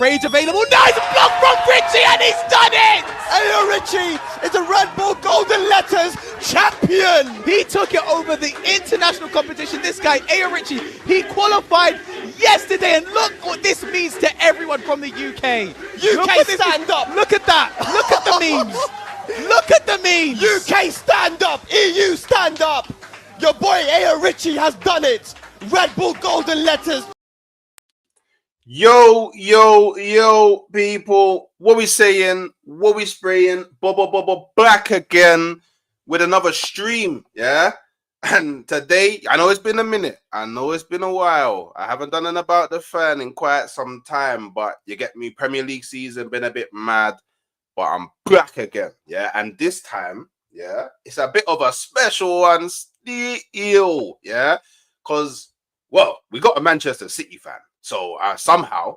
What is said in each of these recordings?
Rage available. Nice block from Richie, and he's done it! AO Richie is a Red Bull Golden Letters champion. He took it over the international competition. This guy, AO Richie, he qualified yesterday, and look what this means to everyone from the UK. UK, stand up. Look at that. Look at the memes. Look at the memes. UK, stand up. EU, stand up. Your boy AO Richie has done it. Red Bull Golden Letters. Yo, people, what we saying, what we spraying, back again with another stream, yeah? And today, I know it's been a minute, I know it's been a while, I haven't done an About the Fan in quite some time, but you get me, Premier League season, been a bit mad, but I'm back again, yeah? And this time, yeah, it's a bit of a special one still, yeah? Because, well, we got a Manchester City fan. So somehow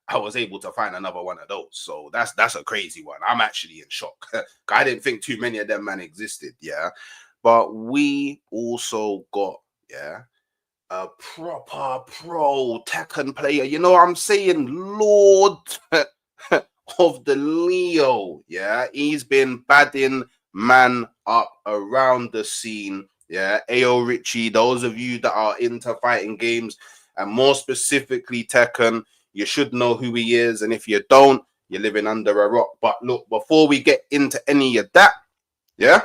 I was able to find another one of those. So that's a crazy one. I'm actually in shock. I didn't think too many of them man existed. Yeah. But we also got, yeah, a proper pro Tekken player. You know what I'm saying? Lord of the Leo. Yeah. He's been badding man up around the scene. Yeah. AO Richie, those of you that are into fighting games, and more specifically Tekken, you should know who he is. And if you don't, you're living under a rock. But look, before we get into any of that, yeah,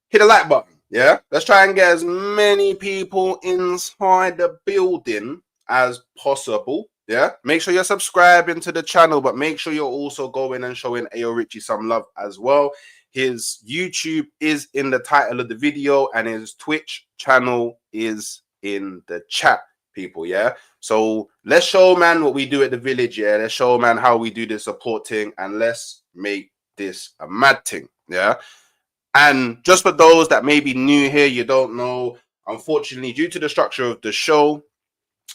hit the like button, yeah? Let's try and get as many people inside the building as possible, yeah? Make sure you're subscribing to the channel, but make sure you're also going and showing AO Richie some love as well. His YouTube is in the title of the video, and his Twitch channel is in the chat, people, yeah? So let's show man what we do at the village, yeah? Let's show man how we do the supporting, and let's make this a mad thing, yeah? And just for those that may be new here, you don't know, unfortunately, due to the structure of the show,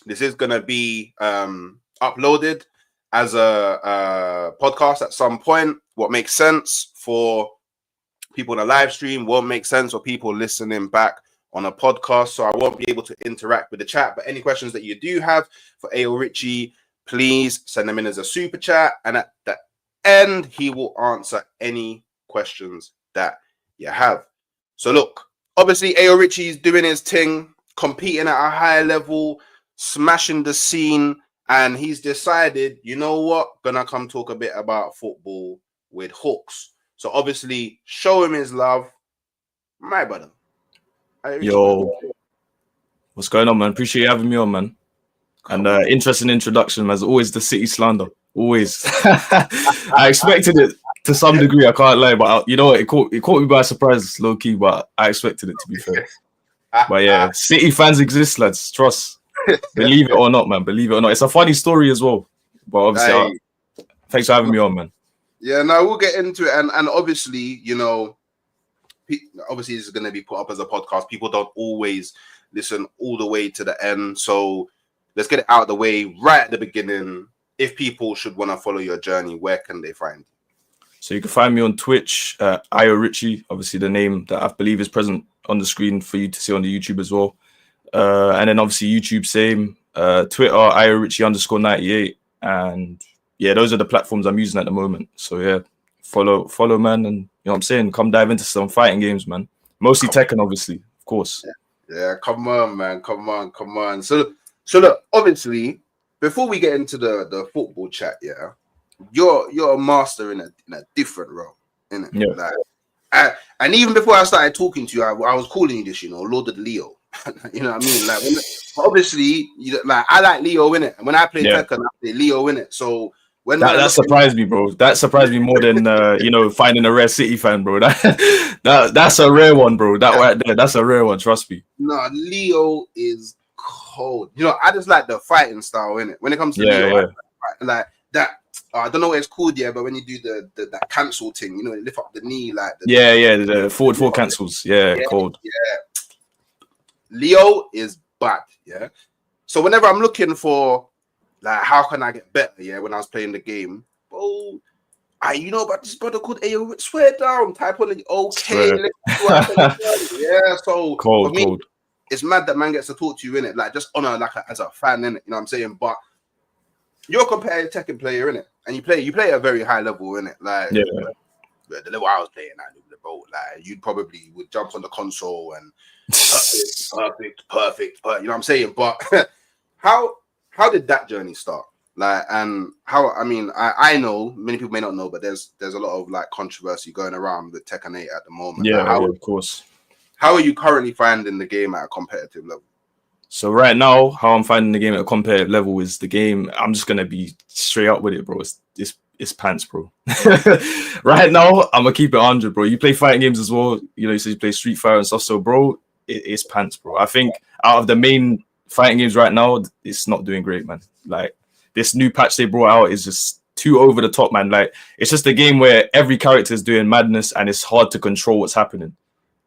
this is going to be uploaded as a podcast at some point. What makes sense for people in a live stream, won't make sense for people listening back on a podcast, so I won't be able to interact with the chat. But any questions that you do have for AO Richie, please send them in as a super chat, and at the end he will answer any questions that you have. So look, obviously AO Richie is doing his thing, competing at a high level, smashing the scene, and he's decided, you know what, gonna come talk a bit about football with Hawks. So obviously show him his love, my brother. Yo, what's going on, man? Appreciate you having me on, man. And interesting introduction, man. As always, the city slander. Always. I expected it to some degree, I can't lie, but you know what? It caught me by surprise, low key, but I expected it, to be fair. But yeah, City fans exist, lads. Trust. Believe it or not, man. Believe it or not. It's a funny story as well. But obviously, thanks for having me on, man. Yeah, no, we'll get into it. And obviously, you know, obviously this is going to be put up as a podcast. People don't always listen all the way to the end. So let's get it out of the way right at the beginning. If people should want to follow your journey, where can they find you? So you can find me on Twitch, AyoRichie, obviously the name that I believe is present on the screen for you to see on the YouTube as well. And then obviously YouTube, same. Twitter, AyoRichie_98. And yeah, those are the platforms I'm using at the moment. So yeah, follow, man. And you know what I'm saying? Come dive into some fighting games, man. Mostly Tekken, obviously, of course. Yeah, come on, man. Come on. So look, obviously, before we get into the football chat, yeah, you're a master in a different role, innit? Yeah. Like, and even before I started talking to you, I was calling you this, you know, Lord of Leo. You know what I mean? Like, obviously, like I like Leo, innit? And when I play Tekken, I play Leo, innit? So when that surprised me, bro. That surprised me more than you know, finding a rare City fan, bro. That's a rare one, bro. That right there, that's a rare one. Trust me. No, Leo is cold. You know, I just like the fighting style, innit? When it comes to Leo, like that. I don't know what it's called, but when you do that cancel thing, you know, you lift up the knee, like the forward cancels, cold. Yeah, Leo is bad, yeah. So whenever I'm looking for, like, how can I get better, when I was playing the game, you know about this brother called AO. Swear down, type on it. Okay, so cold. For me, it's mad that man gets to talk to you, innit? Like, just honor, like, as a fan, innit? You know what I'm saying? But you're a competitive Tekken player, innit? And you play at a very high level, innit? Like, the level I was playing at, like, you probably would jump on the console and perfect. You know what I'm saying? But how did that journey start? Like, and how? I mean, I know many people may not know, but there's a lot of like controversy going around with Tekken 8 at the moment. Yeah, like, of course. How are you currently finding the game at a competitive level? So right now, how I'm finding the game at a competitive level is the game. I'm just gonna be straight up with it, bro. It's pants, bro. Right now, I'm gonna keep it 100, bro. You play fighting games as well. You know, you say you play Street Fighter and stuff. So, bro, it's pants, bro. I think out of the main fighting games right now, it's not doing great, man. Like, this new patch they brought out is just too over the top, man. Like, it's just a game where every character is doing madness and it's hard to control what's happening.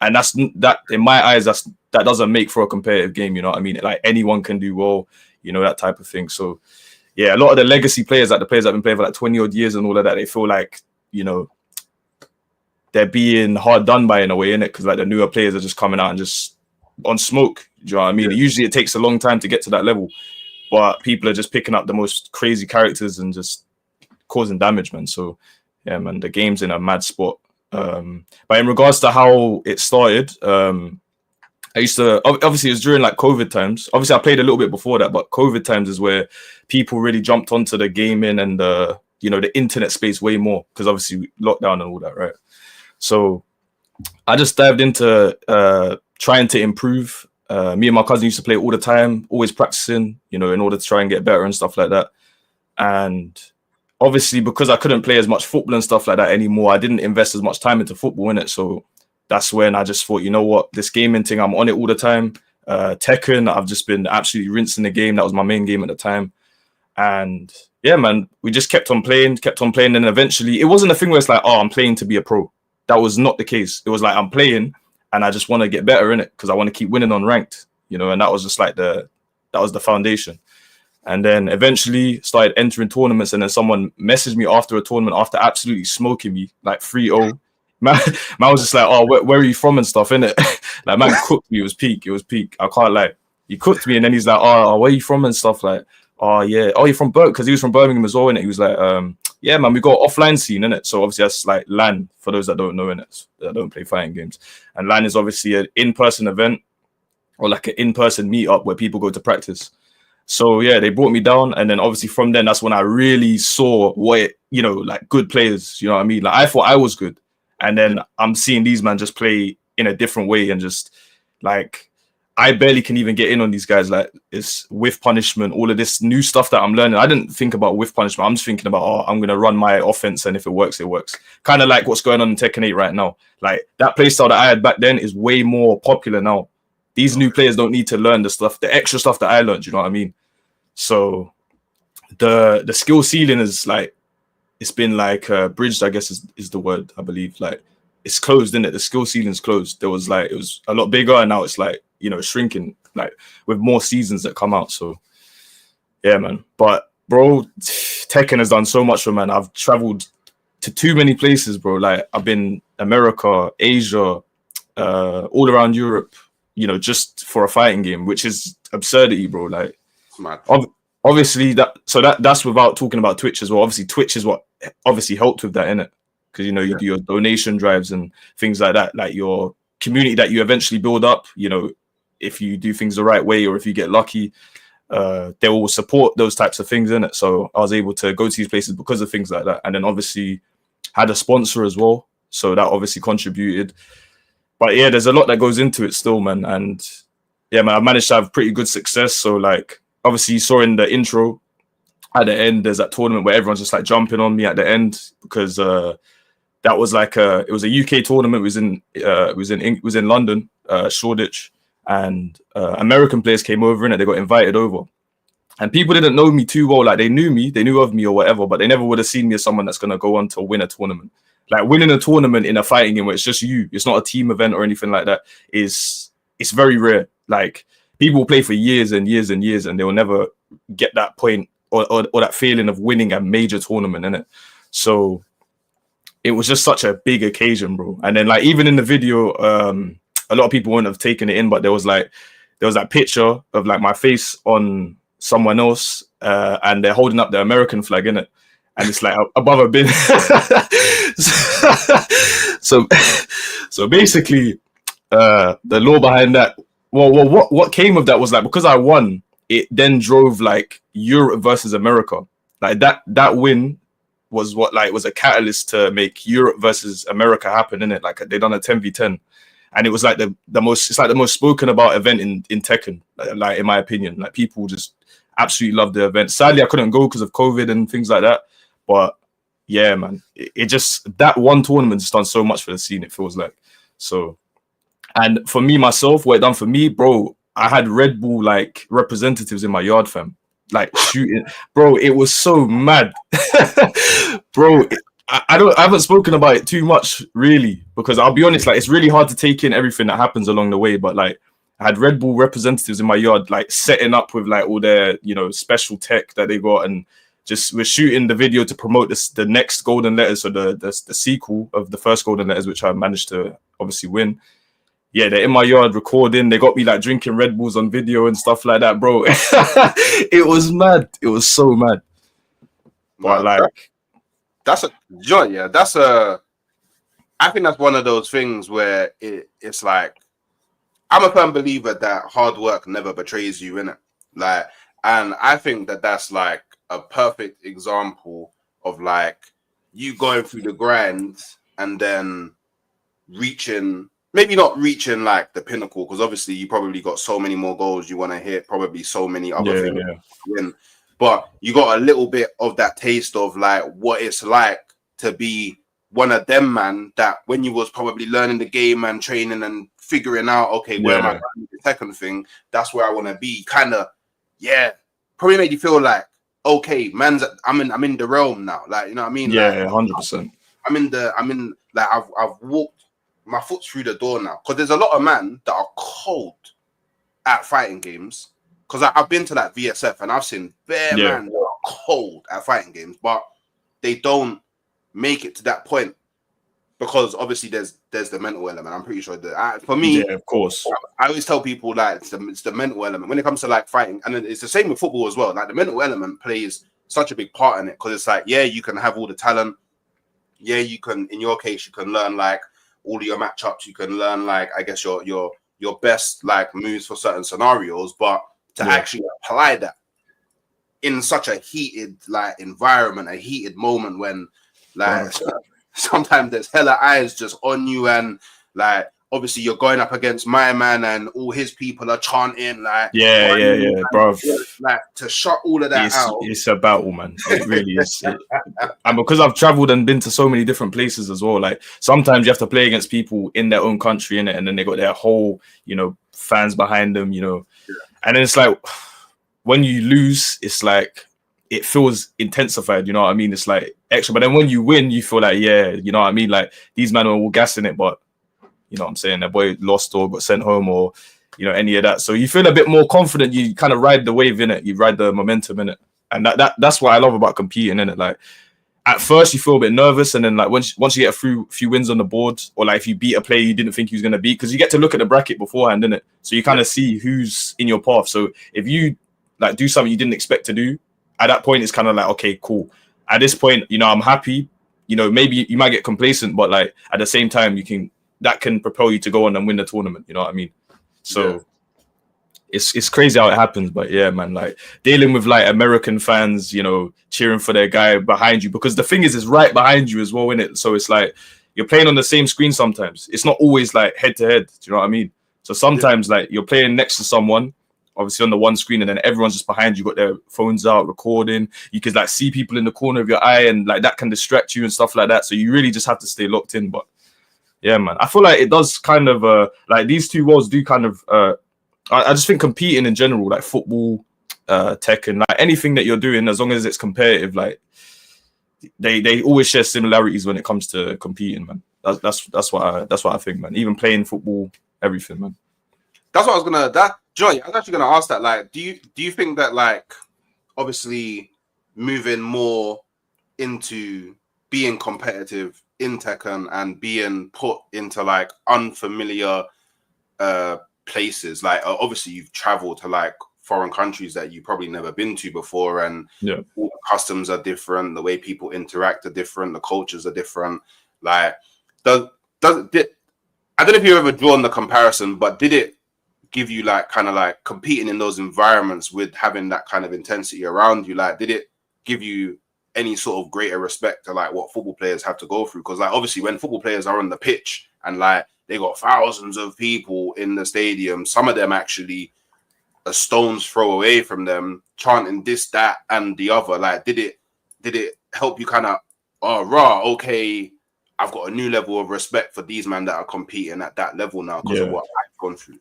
And that in my eyes, that doesn't make for a competitive game. You know what I mean? Like, anyone can do well, you know, that type of thing. So yeah, a lot of the legacy players, like the players that have been playing for like 20 odd years and all of that, they feel like, you know, they're being hard done by in a way, innit? Because like the newer players are just coming out and just on smoke. Do you know what I mean? Usually it takes a long time to get to that level, but people are just picking up the most crazy characters and just causing damage, man. So yeah, man, the game's in a mad spot. But in regards to how it started, I used to, obviously it was during like COVID times. Obviously I played a little bit before that, but COVID times is where people really jumped onto the gaming and the, you know, the internet space way more, because obviously lockdown and all that, right? So I just dived into trying to improve. Me and my cousin used to play all the time, always practicing, you know, in order to try and get better and stuff like that. And obviously, because I couldn't play as much football and stuff like that anymore, I didn't invest as much time into football in it. So that's when I just thought, you know what, this gaming thing, I'm on it all the time. Tekken, I've just been absolutely rinsing the game. That was my main game at the time. And yeah, man, we just kept on playing. And eventually, it wasn't a thing where it's like, oh, I'm playing to be a pro. That was not the case. It was like, I'm playing and I just want to get better in it because I want to keep winning on ranked, you know, and that was just like that was the foundation. And then eventually started entering tournaments, and then someone messaged me after a tournament after absolutely smoking me like 3-0. Man was just like, oh, where are you from and stuff, innit? Like, man cooked me. It was peak. I can't lie. He cooked me, and then he's like, oh, where are you from and stuff, like, oh yeah, oh, you're from Birmingham, because he was from Birmingham as well, innit? He was like, yeah, man, we got offline scene, innit? So obviously that's like LAN for those that don't know, innit? That don't play fighting games, and LAN is obviously an in-person event or like an in-person meetup where people go to practice. So yeah, they brought me down, and then obviously from then that's when I really saw what like good players. You know what I mean? Like I thought I was good, and then I'm seeing these men just play in a different way, and just like I barely can even get in on these guys. Like it's with punishment, all of this new stuff that I'm learning. I didn't think about with punishment. I'm just thinking about, oh, I'm gonna run my offense, and if it works, it works. Kind of like what's going on in Tekken 8 right now. Like that playstyle that I had back then is way more popular now. These new players don't need to learn the extra stuff that I learned. You know what I mean? So the skill ceiling is like, it's been like bridged, I guess is the word, I believe. Like it's closed, isn't it? The skill ceiling's closed. There was like, it was a lot bigger, and now it's like, shrinking, like with more seasons that come out. So yeah, man. But bro, Tekken has done so much for man. I've traveled to too many places, bro. Like I've been America, Asia, all around Europe, just for a fighting game, which is absurdity, bro. Like obviously that's without talking about Twitch as well. Obviously Twitch is what obviously helped with that, innit? Because you do your donation drives and things like that, like your community that you eventually build up, if you do things the right way, or if you get lucky, they will support those types of things, innit? So I was able to go to these places because of things like that, and then obviously had a sponsor as well, so that obviously contributed. But yeah, there's a lot that goes into it still, man. And yeah, man, I managed to have pretty good success. So like, obviously you saw in the intro at the end, there's that tournament where everyone's just like jumping on me at the end, because that was like it was a UK tournament. It was in London, Shoreditch, and American players came over in it. They got invited over, and people didn't know me too well. Like they knew of me or whatever, but they never would have seen me as someone that's gonna go on to win a tournament. Like winning a tournament in a fighting game where it's just you, it's not a team event or anything like that, it's very rare. Like people will play for years and years and years, and they will never get that point or that feeling of winning a major tournament, innit? So it was just such a big occasion, bro. And then like even in the video, a lot of people wouldn't have taken it in, but there was that picture of like my face on someone else, and they're holding up the American flag, innit? And it's like above a bin. so basically, the law behind that, what came of that was like, because I won, it then drove like Europe versus America. Like that win was was a catalyst to make Europe versus America happen, innit? Like they done a 10v10, and it was like the most spoken about event in Tekken, like in my opinion. Like people just absolutely loved the event. Sadly, I couldn't go because of COVID and things like that. But yeah, man, it just, that one tournament just done so much for the scene, it feels like. So, and for me myself, what it done for me, bro, I had Red Bull like representatives in my yard, fam, like shooting, bro. It was so mad, bro. I haven't spoken about it too much really, because I'll be honest, like it's really hard to take in everything that happens along the way. But like I had Red Bull representatives in my yard, like setting up with like all their special tech that they got, and just we're shooting the video to promote the next Golden Letters, so the sequel of the first Golden Letters, which I managed to obviously win. Yeah, they're in my yard recording. They got me like drinking Red Bulls on video and stuff like that, bro. It was mad. It was so mad. But like, that's a joy. Yeah, I think that's one of those things where it's like, I'm a firm believer that hard work never betrays you, innit? Like, and I think that's like a perfect example of like you going through the grind and then maybe not reaching like the pinnacle, because obviously you probably got so many more goals you want to hit, probably so many other things to win, but you got a little bit of that taste of like what it's like to be one of them, man, that when you was probably learning the game and training and figuring out, okay, where am I going with the second thing, that's where I want to be, kind of, probably made you feel like, okay, man's, I'm in the realm now, like, you know what I mean? Yeah, 100%. I've walked my foot through the door now, because there's a lot of men that are cold at fighting games, because I've been to that VSF and I've seen men that are cold at fighting games, but they don't make it to that point because obviously there's the mental element. I'm pretty sure that for me, Yeah, of course. I always tell people like it's the mental element when it comes to like fighting, and it's the same with football as well. Like the mental element plays such a big part in it because it's like, yeah, you can have all the talent. Yeah, you can. In your case, you can learn like all of your matchups. You can learn like I guess your best like moves for certain scenarios, but to actually apply that in such a heated like environment, a heated moment when like sometimes there's hella eyes just on you, and like obviously you're going up against my man and all his people are chanting like bro. Like to shut all of that out. It's a battle, man. It really is. And because I've traveled and been to so many different places as well, like sometimes you have to play against people in their own country, innit? And then they got their whole, fans behind them, and then it's like when you lose, it's like it feels intensified, you know what I mean? It's like extra. But then when you win, you feel like, yeah, you know what I mean? Like these men are all gassing it, but you know what I'm saying? Their boy lost or got sent home or, any of that. So you feel a bit more confident. You kind of ride the wave in it. You ride the momentum in it. And that's what I love about competing in it. Like at first you feel a bit nervous. And then like once you get a few wins on the board, or like if you beat a player you didn't think he was going to beat, because you get to look at the bracket beforehand, innit? So you kind of see who's in your path. So if you like do something you didn't expect to do, at that point it's kind of like, okay, cool. At this point, I'm happy. Maybe you might get complacent, but like at the same time that can propel you to go on and win the tournament. You know what I mean? So it's crazy how it happens. But yeah, man, like dealing with like American fans, cheering for their guy behind you, because the thing is, it's right behind you as well, innit? So it's like you're playing on the same screen sometimes. It's not always like head to head. Do you know what I mean? So sometimes like you're playing next to someone, obviously on the one screen, and then everyone's just behind you, got their phones out, recording. You could like see people in the corner of your eye, and like that can distract you and stuff like that. So you really just have to stay locked in. But yeah, man, I feel like it does kind of like these two worlds do kind of I just think competing in general, like football, Tekken, like anything that you're doing, as long as it's competitive, like they always share similarities when it comes to competing, man. That's what I think, man. Even playing football, everything, man. That's what I was gonna. Joy, I was actually gonna ask that. Like, do you think that like obviously moving more into being competitive in Tekken and being put into like unfamiliar places, like obviously you've traveled to like foreign countries that you probably never been to before, and all the customs are different, the way people interact are different, the cultures are different. Like, I don't know if you've ever drawn the comparison, but did it give you like kind of like competing in those environments with having that kind of intensity around you? Like, did it give you any sort of greater respect to like what football players have to go through? Because like obviously when football players are on the pitch and like they got thousands of people in the stadium, some of them actually a stone's throw away from them, chanting this, that, and the other. Like, did it help you kind of, okay, I've got a new level of respect for these men that are competing at that level now because of what I've gone through?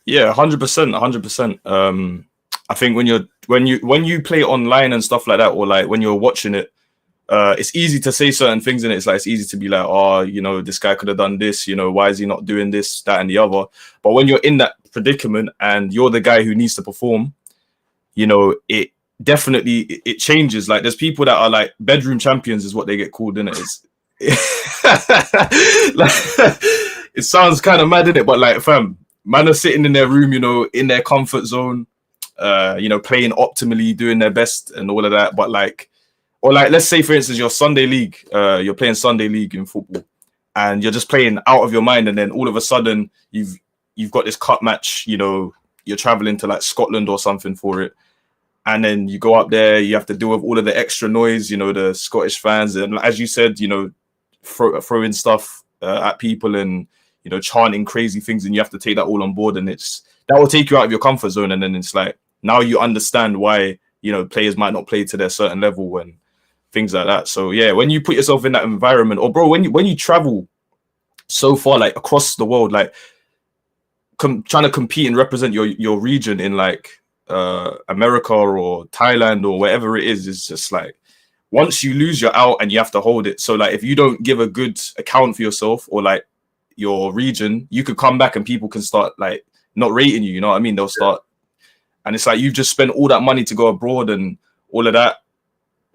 Yeah, 100%. I think when you play online and stuff like that, or like when you're watching it, it's easy to say certain things, and it's like it's easy to be like, this guy could have done this, why is he not doing this, that, and the other. But when you're in that predicament and you're the guy who needs to perform, it definitely it changes. Like there's people that are like bedroom champions is what they get called, innit? It sounds kind of mad, innit? But like, fam, man are sitting in their room, in their comfort zone, playing optimally, doing their best and all of that. But like, or like, let's say for instance, your Sunday league, you're playing Sunday league in football, and you're just playing out of your mind, and then all of a sudden you've got this cup match. You're traveling to like Scotland or something for it, and then you go up there, you have to deal with all of the extra noise, the Scottish fans, and as you said, throwing stuff at people and chanting crazy things, and you have to take that all on board, and that will take you out of your comfort zone, and then it's like now you understand why players might not play to their certain level and things like that. So yeah, when you put yourself in that environment, or bro, when you travel so far, like across the world, like trying to compete and represent your region in like America or Thailand or wherever it is just like once you lose, you're out and you have to hold it. So like if you don't give a good account for yourself or like your region, you could come back and people can start like not rating you. You know what I mean? They'll start, and it's like you've just spent all that money to go abroad and all of that,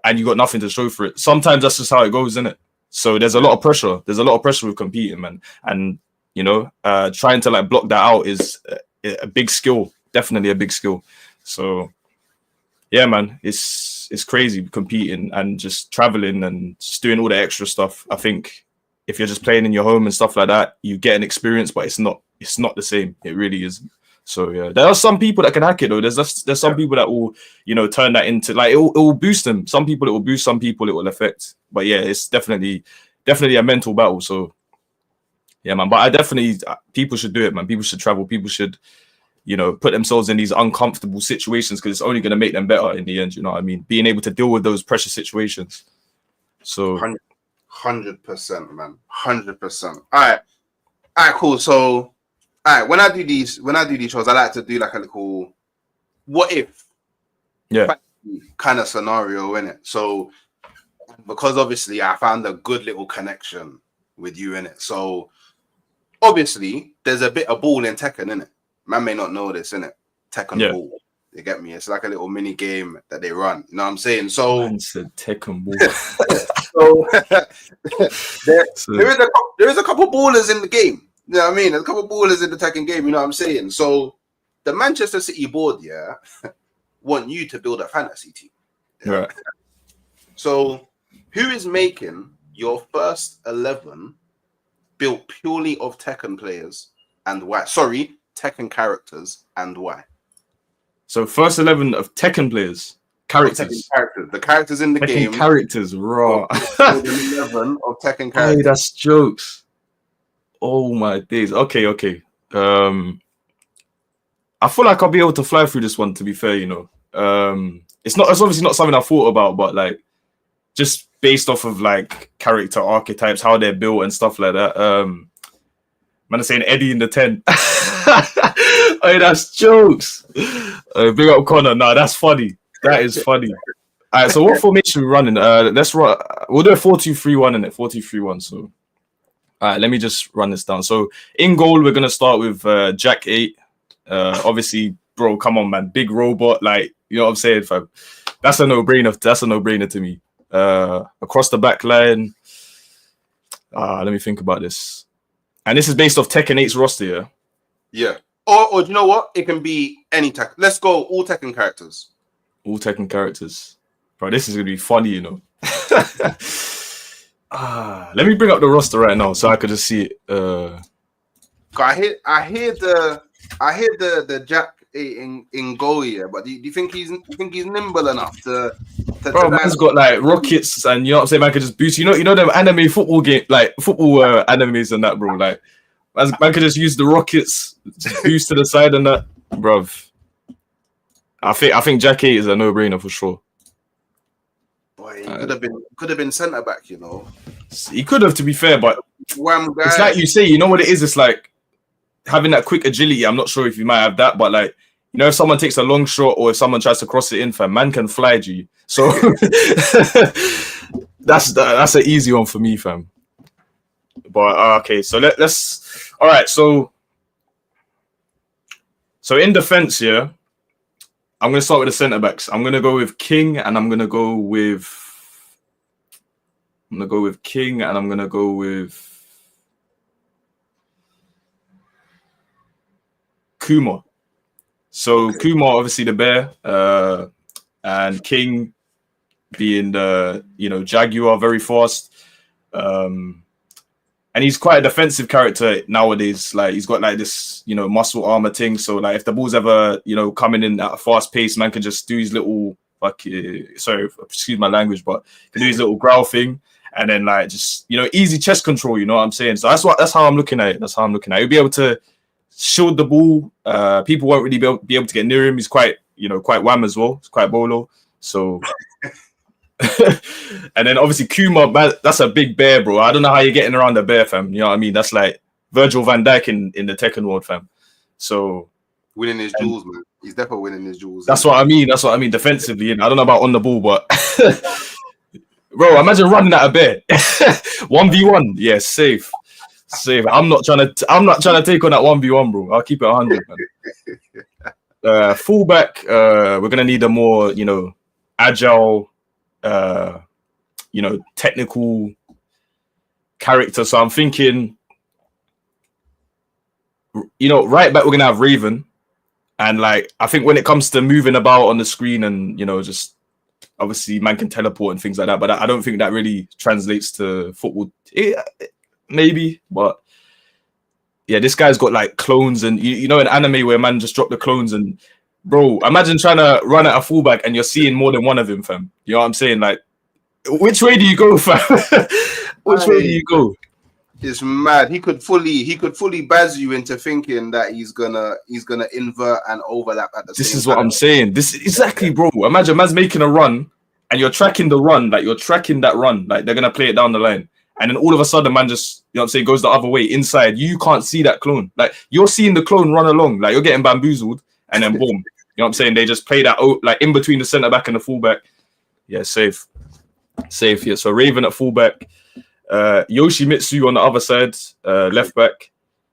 and you got nothing to show for it. Sometimes that's just how it goes, isn't it? So there's a lot of pressure. There's a lot of pressure with competing, man. And you know, trying to like block that out is a big skill. Definitely a big skill. So yeah, man, it's crazy competing and just traveling and just doing all the extra stuff. I think if you're just playing in your home and stuff like that, you get an experience, but it's not the same. It really isn't. So yeah, there are some people that can hack it though. There's some people that will, you know, turn that into like it will boost them. Some people it will boost, some people it will affect. But yeah, it's definitely a mental battle. So yeah, man. But people should do it, man. People should travel. People should, you know, put themselves in these uncomfortable situations because it's only going to make them better in the end. You know what I mean? Being able to deal with those pressure situations. So 100%, man. 100%. All right, cool. So, all right, when I do these shows, I like to do like a little what if, kind of scenario in it. So, because obviously I found a good little connection with you in it. So, obviously, there's a bit of ball in Tekken in it. Man may not know this in it. Tekken ball. You get me? It's like a little mini game that they run. You know what I'm saying? So, man said Tekken ball. So there is a couple ballers in the game. You know what I mean? There's a couple ballers in the Tekken game. You know what I'm saying? So the Manchester City board, want you to build a fantasy team. Right. So who is making your first 11 built purely of Tekken players and why? Sorry, Tekken characters and why? So first 11 of Tekken players. Characters. The characters in the Tekken game. Characters, raw. 11 of Tekken characters. Hey, that's jokes. Oh my days. Okay. I feel like I'll be able to fly through this one. To be fair, you know, it's obviously not something I thought about, but like just based off of like character archetypes, how they're built and stuff like that. Man, I'm saying Eddie in the 10. Hey, that's jokes. Big up Connor. Nah, that's funny. That is funny. All right, so what formation we running? Let's run. We'll do a 4-2-3-1 in it. 4-2-3-1. So, all right, let me just run this down. So, in goal, we're gonna start with Jack 8. Obviously, bro, come on, man, big robot. Like, you know what I'm saying, fam? That's a no-brainer. That's a no-brainer to me. Across the back line. Let me think about this. And this is based off Tekken 8's roster, yeah. Yeah. Or do you know what? It can be any Tekken. Let's go all Tekken characters. All Tekken characters. Bro, this is going to be funny, you know. Let me bring up the roster right now so I could just see it. I hear the Jack in goal, yeah, but do you think he's nimble enough to bro, man's got like rockets and you know what I'm saying, man could just boost. You know them anime football game, like football animes and that, bro. Like man could just use the rockets, just boost to the side and that, bruv. I think Jack 8 is a no-brainer for sure. Boy, he could have been centre back, you know. He could have, to be fair, but it's like you say, you know what it is? It's like having that quick agility. I'm not sure if you might have that, but like, you know, if someone takes a long shot or if someone tries to cross it in, fam, man can fly G. So that's an easy one for me, fam. But okay, so let's all right. So in defense, yeah. I'm going to start with the centre backs. I'm going to go with King and I'm going to go with Kuma. So okay. Kuma, obviously the bear, and King being the, you know, Jaguar, very fast. And he's quite a defensive character nowadays. Like he's got like this, you know, muscle armor thing. So like if the ball's ever, you know, coming in at a fast pace, man can just do his little sorry, excuse my language, but can do his little growl thing, and then like just, you know, easy chest control. You know what I'm saying? So that's how I'm looking at it. He'll be able to shield the ball. People won't really be able to get near him. He's quite, you know, quite wham as well. He's quite bolo. So. And then obviously Kuma, man, that's a big bear, bro. I don't know how you're getting around the bear, fam. You know what I mean? That's like Virgil van Dijk in the Tekken world, fam. So winning his jewels, man. He's definitely winning his jewels. That's what I mean. Defensively. I don't know about on the ball, but bro, imagine running at a bear. 1v1. Yeah, safe. I'm not trying to take on that 1v1, bro. I'll keep it 100, man. Fullback, we're gonna need a more, you know, agile, you know, technical character. So I'm thinking, right back we're gonna have Raven, and like I think when it comes to moving about on the screen and just obviously man can teleport and things like that, but I don't think that really translates to football. Maybe, but yeah, this guy's got like clones, and in anime where man just drop the clones, and bro, imagine trying to run at a fullback and you're seeing more than one of him, fam. You know what I'm saying? Like, which way do you go, fam? Which way do you go? It's mad. He could fully baz you into thinking that he's gonna invert and overlap at the same time. This is what I'm saying. This is exactly, bro. Imagine man's making a run and you're tracking the run, like you're tracking that run, like they're gonna play it down the line. And then all of a sudden, man just, goes the other way inside. You can't see that clone. Like, you're seeing the clone run along. Like, you're getting bamboozled. And then, boom. You know what I'm saying? They just play that, like, in between the centre-back and the full-back. Yeah, safe. Safe, yeah. So, Raven at full-back. Yoshimitsu on the other side, left-back.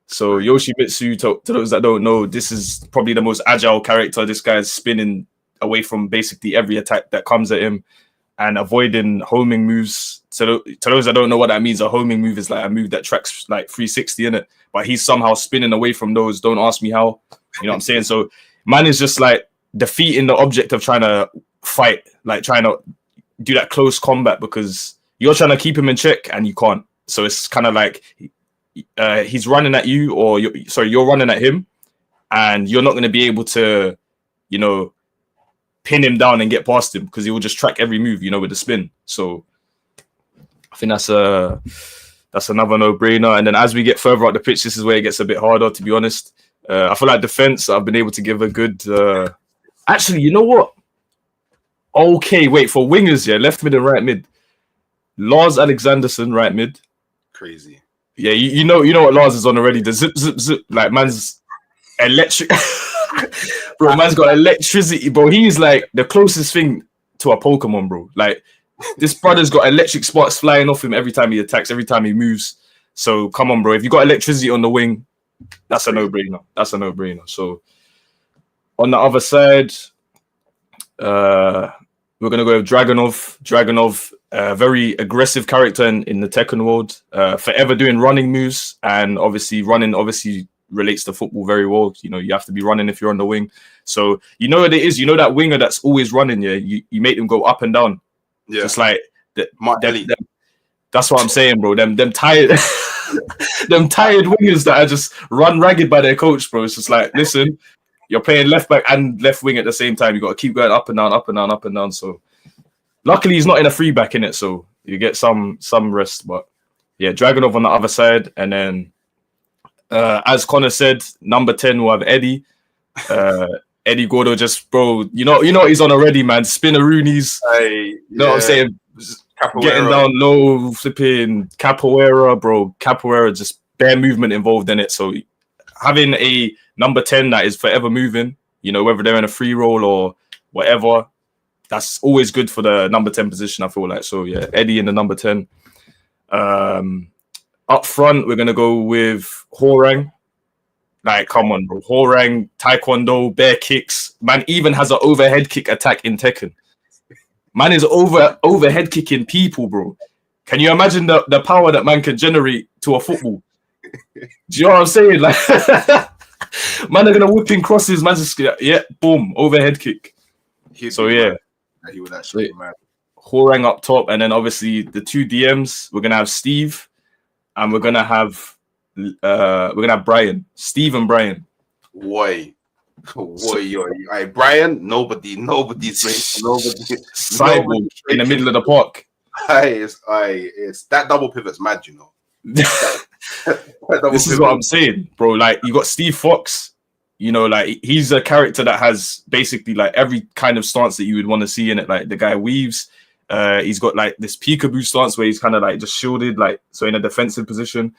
So, Yoshimitsu, to those that don't know, this is probably the most agile character. This guy's spinning away from basically every attack that comes at him and avoiding homing moves. So to those that don't know what that means, a homing move is like a move that tracks like 360 in it, but he's somehow spinning away from those. Don't ask me how. You know what I'm saying? So man is just like defeating the object of trying to fight, like trying to do that close combat because you're trying to keep him in check and you can't. So it's kind of like he's running at you, or you're running at him, and you're not going to be able to, pin him down and get past him because he will just track every move, with the spin. So I think that's another no-brainer. And then as we get further up the pitch, this is where it gets a bit harder, to be honest. I feel like defense, I've been able to give a good... Actually, you know what? Okay, wait, for wingers, yeah, left mid and right mid. Lars Alexanderson, right mid. Crazy. Yeah, you know what Lars is on already. The zip, zip, zip. Like, man's electric... Bro, man's got electricity, bro. He's like the closest thing to a Pokemon, bro. Like, this brother's got electric sparks flying off him every time he attacks, every time he moves. So, come on, bro. If you got electricity on the wing, that's a no-brainer. That's a no-brainer. So, on the other side, we're going to go with Dragunov. Dragunov, very aggressive character in the Tekken world. Forever doing running moves, and running relates to football very well. You have to be running if you're on the wing. So what it is. That winger that's always running. Yeah, you make them go up and down. Yeah, just like that's what I'm saying, bro. Them tired, them tired wingers that are just run ragged by their coach, bro. It's just like, listen, you're playing left back and left wing at the same time. You got to keep going up and down, up and down, up and down. So luckily he's not in a free back in it, so you get some rest. But yeah, Dragunov on the other side, and then. As Connor said, number 10 will have Eddie. Eddie Gordo just, bro, you know what he's on already, man. Spinneroonies. You know what I'm saying? Capoeira. Getting down low, flipping capoeira, bro. Capoeira, just bare movement involved in it. So having a number 10 that is forever moving, whether they're in a free roll or whatever, that's always good for the number 10 position, I feel like. So yeah, Eddie in the number 10. Up front, we're going to go with Horang. Like, come on, bro. Horang, Taekwondo, bare kicks. Man even has an overhead kick attack in Tekken. Man is overhead kicking people, bro. Can you imagine the power that man can generate to a football? Do you know what I'm saying? Like, man are going to whip in crosses. Man just, yeah, boom, overhead kick. So, yeah. He would actually, man. Horang up top. And then, obviously, the two DMs, we're going to have Steve. And we're gonna have Brian, Steve and Brian. Brian. Nobody's Cyborg in the middle of the park. It's that double pivot's mad, This is what I'm saying, bro. Like, you got Steve Fox. Like, he's a character that has basically like every kind of stance that you would want to see in it. Like, the guy weaves. He's got like this peekaboo stance where he's kind of like just shielded, like so in a defensive position,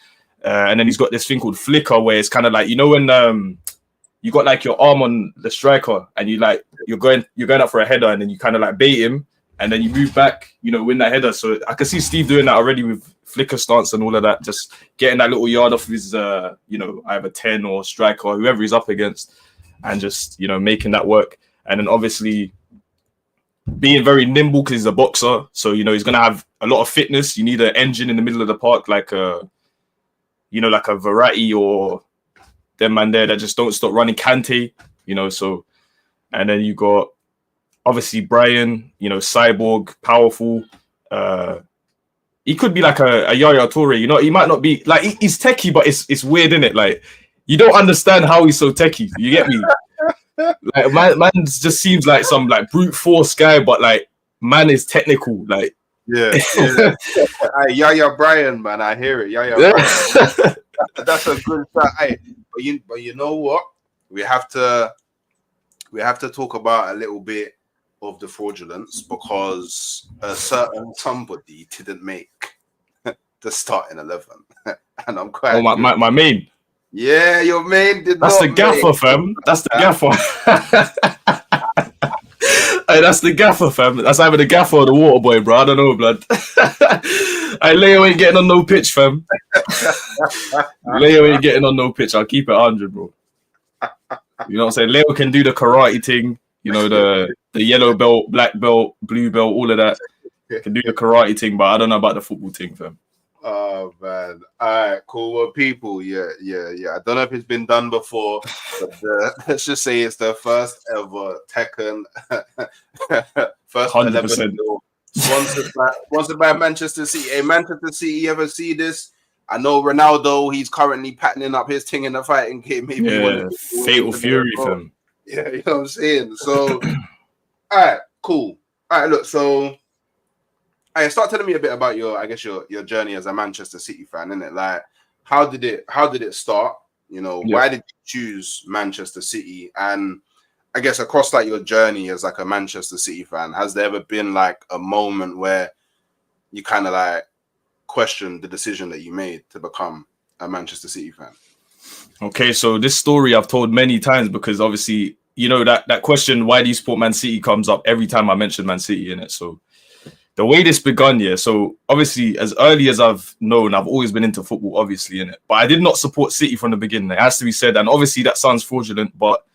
and then he's got this thing called flicker where it's kind of like when you got like your arm on the striker and you're going up for a header and then you kind of like bait him and then you move back, win that header. So I can see Steve doing that already with flicker stance and all of that, just getting that little yard off his either 10 or striker or whoever he's up against, and just making that work. And then obviously being very nimble because he's a boxer. So, you know, he's going to have a lot of fitness. You need an engine in the middle of the park, like a Verratti or them man there that just don't stop running. Kante, you know, so, and then you got obviously Brian, you know, cyborg, powerful. He could be like a Yaya Toure, you know, he might not be like, he's techie, but it's weird, isn't it? Like, you don't understand how he's so techie. You get me? Like, man just seems like some like brute force guy, but like, man is technical. Like, yeah. Hey, Yaya Brian, man, I hear it. Yaya Brian. That's a good start. Hey, but you know what? We have to talk about a little bit of the fraudulence because a certain somebody didn't make the starting 11, and I'm quite. Oh, my main. Yeah, your main did. That's the gaffer, fam. That's the gaffer. Hey, that's the gaffer, fam. That's either the gaffer or the water boy, bro. I don't know, blood. Hey, Leo ain't getting on no pitch, fam. Leo ain't getting on no pitch. I'll keep it 100, bro. You know what I'm saying? Leo can do the karate thing. You know, the yellow belt, black belt, blue belt, all of that. Can do the karate thing, but I don't know about the football thing, fam. Oh man! All right, cool. Well, people, yeah. I don't know if it's been done before, but let's just say it's the first ever Tekken, first 100%. Sponsored by Manchester City. Hey, Manchester City, ever see this? I know Ronaldo. He's currently patterning up his thing in the fighting game. Maybe Fatal Fury, fam. Yeah, you know what I'm saying. So, all right, cool. All right, look, so. Hey, start telling me a bit about your journey as a Manchester City fan, innit? Like, how did it start? You know, why did you choose Manchester City? And I guess across like your journey as like a Manchester City fan, has there ever been like a moment where you kind of like questioned the decision that you made to become a Manchester City fan? Okay, so this story I've told many times because obviously, you know, that question, why do you support Man City, comes up every time I mention Man City, innit? So the way this begun, so obviously as early as I've known, I've always been into football, obviously, innit? But I did not support City from the beginning. It has to be said. And obviously that sounds fraudulent, but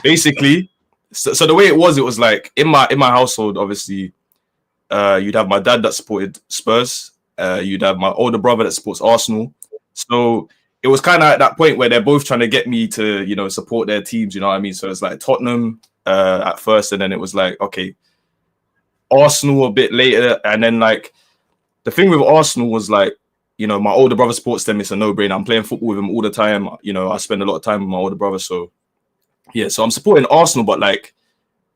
basically, so the way it was like in my household, obviously, you'd have my dad that supported Spurs. You'd have my older brother that supports Arsenal. So it was kind of at that point where they're both trying to get me to, you know, support their teams, you know what I mean? So it's like Tottenham at first, and then it was like, okay, Arsenal a bit later. And then like the thing with Arsenal was like, you know, my older brother supports them. It's a no-brainer. I'm playing football with him all the time. You know, I spend a lot of time with my older brother. So yeah, so I'm supporting Arsenal, but like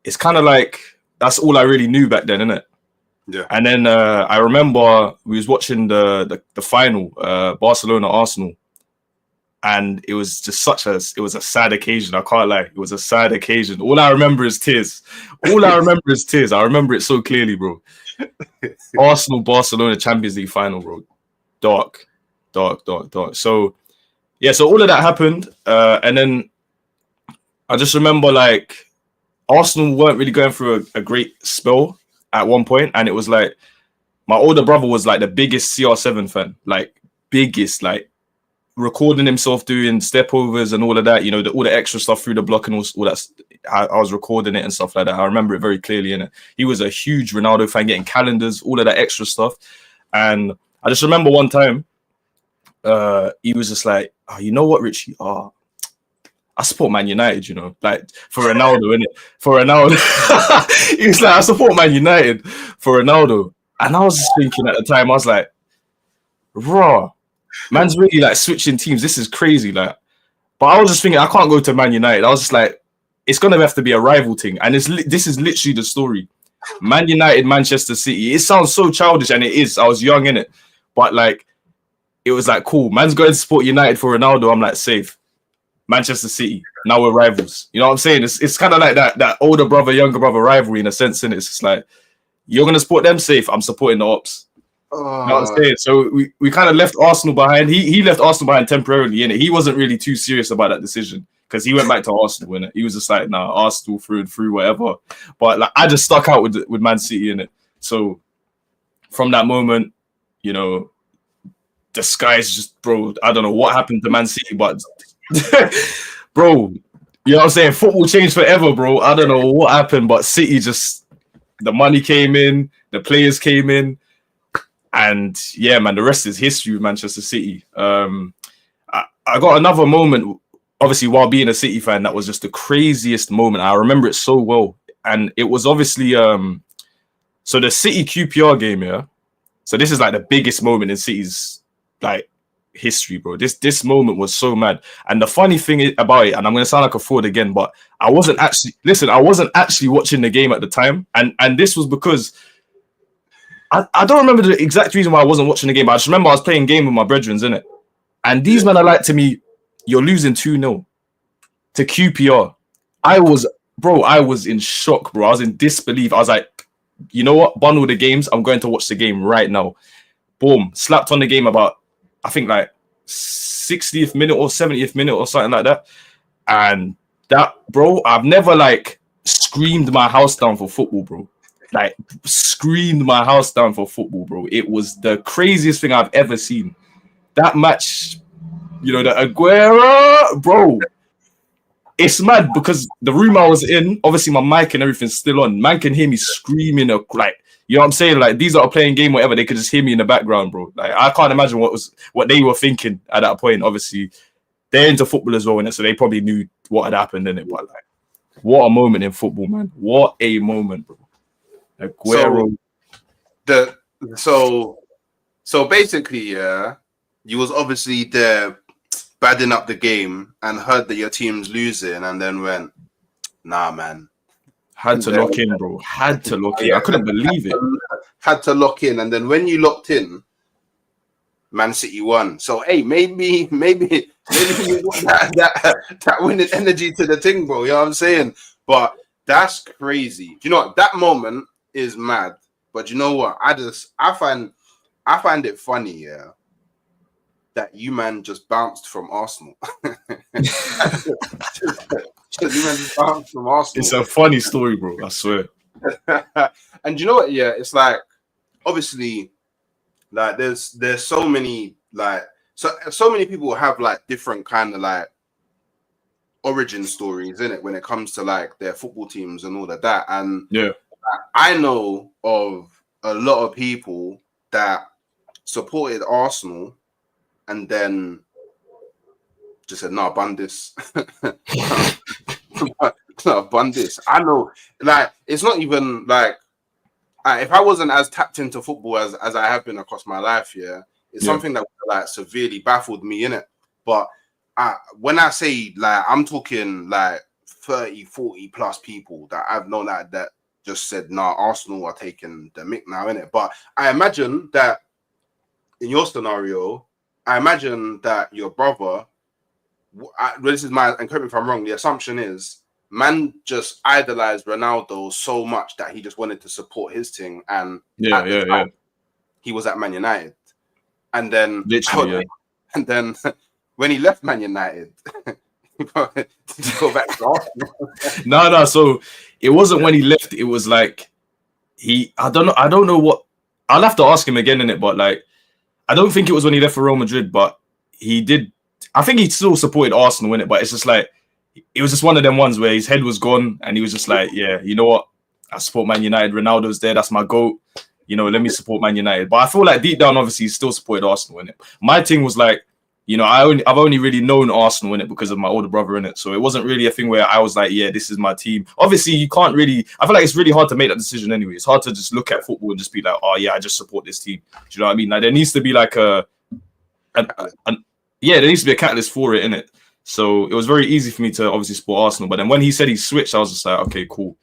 it's kind of like that's all I really knew back then, innit? Yeah. And then I remember we was watching the final, Barcelona Arsenal, and it was just it was a sad occasion. I can't lie, it was a sad occasion. All I remember is tears. I remember it so clearly, bro. Arsenal Barcelona Champions League final, bro. Dark. So yeah, so all of that happened, and then I just remember like Arsenal weren't really going through a great spell at one point, and it was like my older brother was like the biggest CR7 fan, like biggest, like recording himself doing step overs and all of that, you know, all the extra stuff through the block and all that. I was recording it and stuff like that. I remember it very clearly. And he was a huge Ronaldo fan, getting calendars, all of that extra stuff. And I just remember one time he was just like, oh, you know what, Richie? Oh, I support Man United, you know, like for Ronaldo, innit? For Ronaldo. He was like, I support Man United for Ronaldo. And I was just thinking at the time, I was like, raw. Man's really like switching teams. This is crazy. Like, but I was just thinking, I can't go to Man United. I was just like, it's gonna have to be a rival thing. And this is literally the story. Man United, Manchester City. It sounds so childish, and it is. I was young in it, but like, it was like cool. Man's going to support United for Ronaldo. I'm like, safe. Manchester City. Now we're rivals. You know what I'm saying? It's kind of like that older brother, younger brother rivalry in a sense. And it's just like, you're gonna support them, safe. I'm supporting the ops. You know what I'm saying? So we kind of left Arsenal behind. He left Arsenal behind temporarily, innit? He wasn't really too serious about that decision because he went back to Arsenal, innit? He was just like, nah, Arsenal through and through, whatever. But like, I just stuck out with Man City, innit? So from that moment, you know, the skies just, bro, I don't know what happened to Man City, but bro, you know what I'm saying? Football changed forever, bro. I don't know what happened, but City just the money came in, the players came in, and yeah, man, the rest is history with Manchester City. I got another moment, obviously, while being a City fan, that was just the craziest moment. I remember it so well, and it was obviously so the City QPR game, yeah. So this is like the biggest moment in City's like history, bro. This moment was so mad. And the funny thing about it, and I'm gonna sound like a fraud again, but I wasn't actually watching the game at the time, and this was because I don't remember the exact reason why I wasn't watching the game, but I just remember I was playing a game with my brethren, innit? And these men are like to me, you're losing 2-0 to QPR. I was in shock, bro. I was in disbelief. I was like, you know what? Bundle the games. I'm going to watch the game right now. Boom. Slapped on the game about, I think, like 60th minute or 70th minute or something like that. And that, bro, I've never like screamed my house down for football, bro. Like screamed my house down for football, bro. It was the craziest thing I've ever seen. That match, you know, the Aguero, bro. It's mad because the room I was in, obviously my mic and everything's still on. Man can hear me screaming, like, you know what I'm saying? Like, these are playing game, whatever. They could just hear me in the background, bro. Like, I can't imagine what they were thinking at that point. Obviously, they're into football as well, innit? So they probably knew what had happened, innit? But like, what a moment in football, man! What a moment, bro. Aguero. So basically, yeah, you was obviously there badding up the game and heard that your team's losing, and then went, nah, man. Had to lock in, bro. Had to lock in. I couldn't believe it. Had to lock in, and then when you locked in, Man City won. So hey, maybe you want that winning energy to the thing, bro. You know what I'm saying? But that's crazy. Do you know what? That moment is mad. But you know what? I find it funny, yeah, that you man just bounced from Arsenal. It's a funny story, bro. I swear. And you know what? Yeah, it's like obviously, like there's so many like so many people have like different kind of like origin stories in it when it comes to like their football teams and all of that. And yeah, I know of a lot of people that supported Arsenal and then just said, "No, bun this." No, bun this. I know, like, it's not even like if I wasn't as tapped into football as I have been across my life, yeah, it's something that like severely baffled me in it. But when I say like, I'm talking like 30, 40 plus people that I've known that just said, "Nah, Arsenal are taking the mick now," in it. But I imagine that in your scenario, I imagine that your brother, this is my, and correct me if I'm wrong, the assumption is, man just idolized Ronaldo so much that he just wanted to support his thing. And he was at Man United. And then, literally, and then when he left Man United, he go back to Arsenal. No. So it wasn't when he left. It was like I don't know what. I'll have to ask him again in it, but like, I don't think it was when he left for Real Madrid, but he did. I think he still supported Arsenal in it, but it's just like, it was just one of them ones where his head was gone and he was just like, yeah, you know what? I support Man United. Ronaldo's there. That's my GOAT. You know, let me support Man United. But I feel like deep down, obviously, he still supported Arsenal in it. My thing was like, you know, I've only really known Arsenal in it because of my older brother in it. So it wasn't really a thing where I was like, yeah, this is my team. Obviously, you can't really, I feel like it's really hard to make that decision anyway. It's hard to just look at football and just be like, oh yeah, I just support this team. Do you know what I mean? Like, there needs to be like there needs to be a catalyst for it, innit? So it was very easy for me to obviously support Arsenal. But then when he said he switched, I was just like, okay, cool.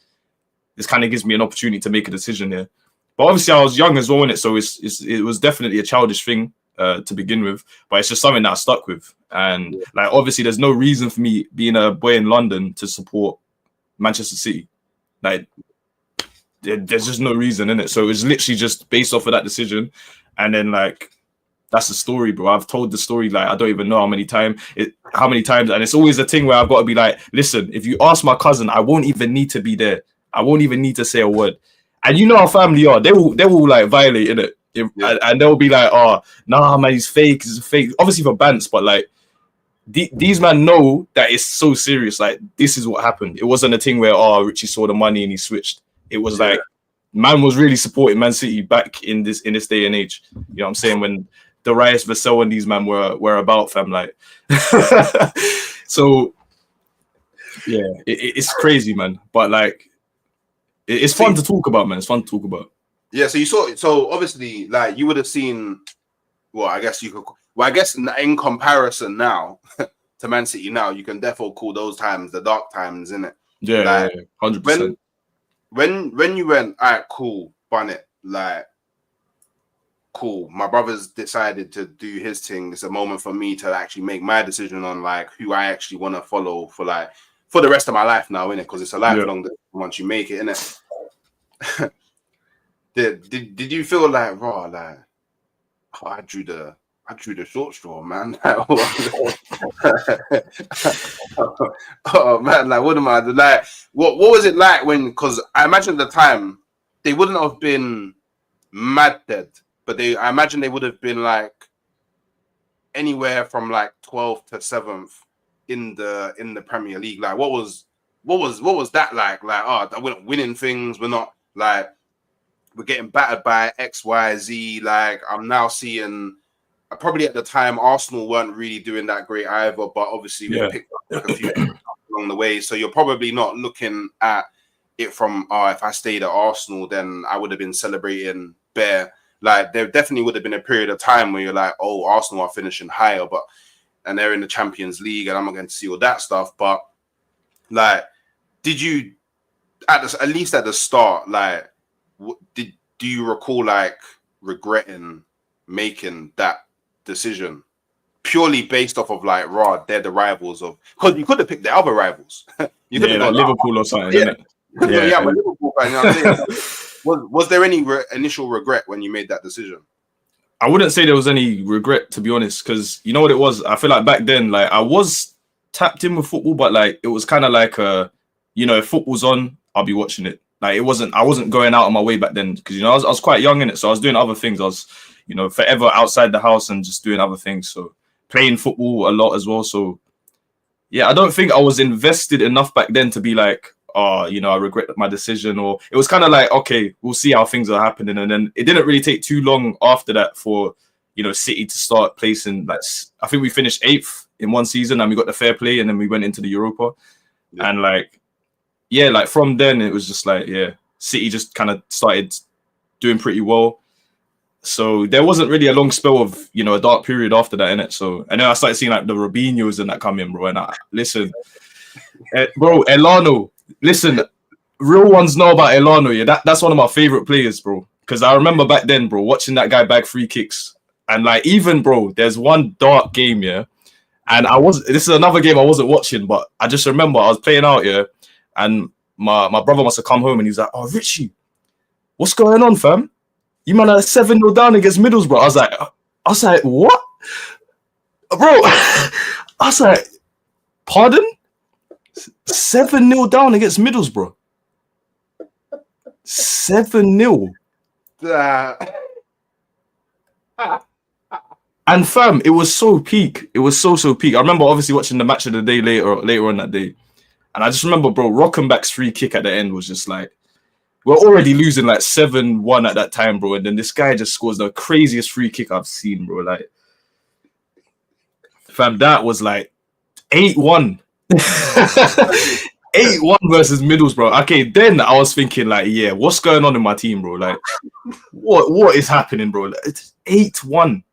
This kind of gives me an opportunity to make a decision here. But obviously I was young as well, innit? So it was definitely a childish thing to begin with. But it's just something that I stuck with. And like, obviously there's no reason for me being a boy in London to support Manchester City. Like, there's just no reason, innit? So it was literally just based off of that decision. And then like, that's the story, bro. I've told the story like I don't even know how many times, and it's always a thing where I've got to be like, listen, if you ask my cousin, I won't even need to be there. I won't even need to say a word. And you know how family are. They will like violate in it, and they'll be like, oh, nah, man, he's fake. He's fake. Obviously for bants, but like these men know that it's so serious. Like, this is what happened. It wasn't a thing where Richie saw the money and he switched. It was like, man was really supporting Man City back in this day and age. You know what I'm saying? When the Rice, Vassell, and these men were about, fam. Like, so yeah, it's crazy, man. But like, it's fun to talk about, man. It's fun to talk about. Yeah. So you saw. So obviously, like, you would have seen. Well, I guess you could. Well, I guess in comparison now to Man City, now you can definitely call those times the dark times, innit? Yeah, like, 100%. When you went, all right, cool, bun it, like, cool. My brother's decided to do his thing. It's a moment for me to actually make my decision on like who I actually want to follow for the rest of my life now, innit? Because it's a lifelong decision once you make it, innit? Did you feel like, raw, like, oh, I drew the short straw, man. Oh man, like, what am I like? What was it like when? Because I imagine at the time they wouldn't have been mad dead, but I imagine they would have been like anywhere from like 12th to 7th in the Premier League. Like, what was that like? Like, oh, we're not winning things. We're not like, we're getting battered by X, Y, Z. Like, I'm now seeing. Probably at the time, Arsenal weren't really doing that great either, but obviously we picked up a few along the way. So you're probably not looking at it from, if I stayed at Arsenal, then I would have been celebrating bare. Like, there definitely would have been a period of time where you're like, oh, Arsenal are finishing higher, and they're in the Champions League, and I'm not going to see all that stuff. But like, did you at least at the start, like, do you recall like regretting making that decision purely based off of like, they're the rivals of, because you could have picked the other rivals. You could have like Liverpool or something, yeah. Innit? Yeah, but Liverpool fan, you know what I'm saying? Was there any initial regret when you made that decision? I wouldn't say there was any regret, to be honest, because you know what it was? I feel like back then, like, I was tapped in with football, but like, it was kind of like if football's on, I'll be watching it. Like, I wasn't going out on my way back then, because I was quite young in it, so I was doing other things. I was forever outside the house and just doing other things. So playing football a lot as well. So yeah, I don't think I was invested enough back then to be like, I regret my decision. Or it was kind of like, okay, we'll see how things are happening. And then it didn't really take too long after that for, City to start placing, like, I think we finished 8th in one season and we got the fair play and then we went into the Europa. Yeah. And like from then it was just like, City just kind of started doing pretty well. So there wasn't really a long spell of, a dark period after that, innit? So, and then I started seeing like the Robinhos and that come in, bro. And listen, bro, Elano, listen, real ones know about Elano. Yeah, that's one of my favorite players, bro. Because I remember back then, bro, watching that guy bag free kicks. And like, even, bro, there's one dark game, yeah. And this is another game I wasn't watching, but I just remember I was playing out, yeah. And my brother must have come home and he's like, oh, Richie, what's going on, fam? You man are 7-0 down against Middlesbrough. I was like, what? Bro, I was like, pardon? 7-0 down against Middlesbrough. 7-0. And fam, it was so peak. It was so peak. I remember obviously watching the match of the day later on that day. And I just remember, bro, Rockenbach's free kick at the end was just like, we're already losing like 7-1 at that time, bro. And then this guy just scores the craziest free kick I've seen, bro. Like, fam, that was like 8-1. 8-1 versus Middlesbrough. Okay, then I was thinking like, what's going on in my team, bro? Like, what is happening, bro? Like, it's 8-1.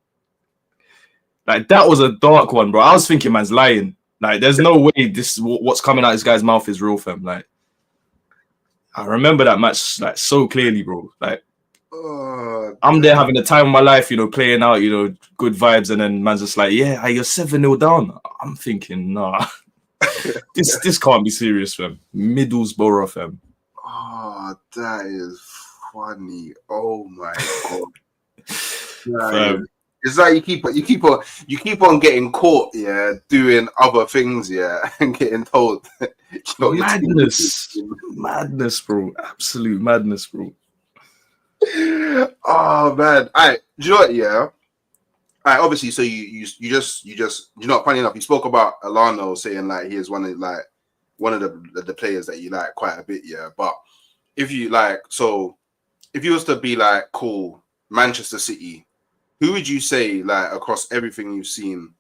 Like, that was a dark one, bro. I was thinking, man's lying. Like, there's no way what's coming out of this guy's mouth is real, fam. Like, I remember that match like so clearly, bro. Like, I'm there having the time of my life, playing out, good vibes, and then man's just like, you're 7-0 down. I'm thinking, nah, this can't be serious, fam. Middlesbrough, fam. Oh, that is funny. Oh my god. It's like you keep on getting caught, doing other things, and getting told. Madness, bro. Absolute madness, bro. Oh man. Alright, do you know what, Alright, obviously, so you just funny enough, you spoke about Elano saying like he is one of the players that you like quite a bit, but if you like, so if you was to be like, cool, Manchester City, who would you say, like, across everything you've seen,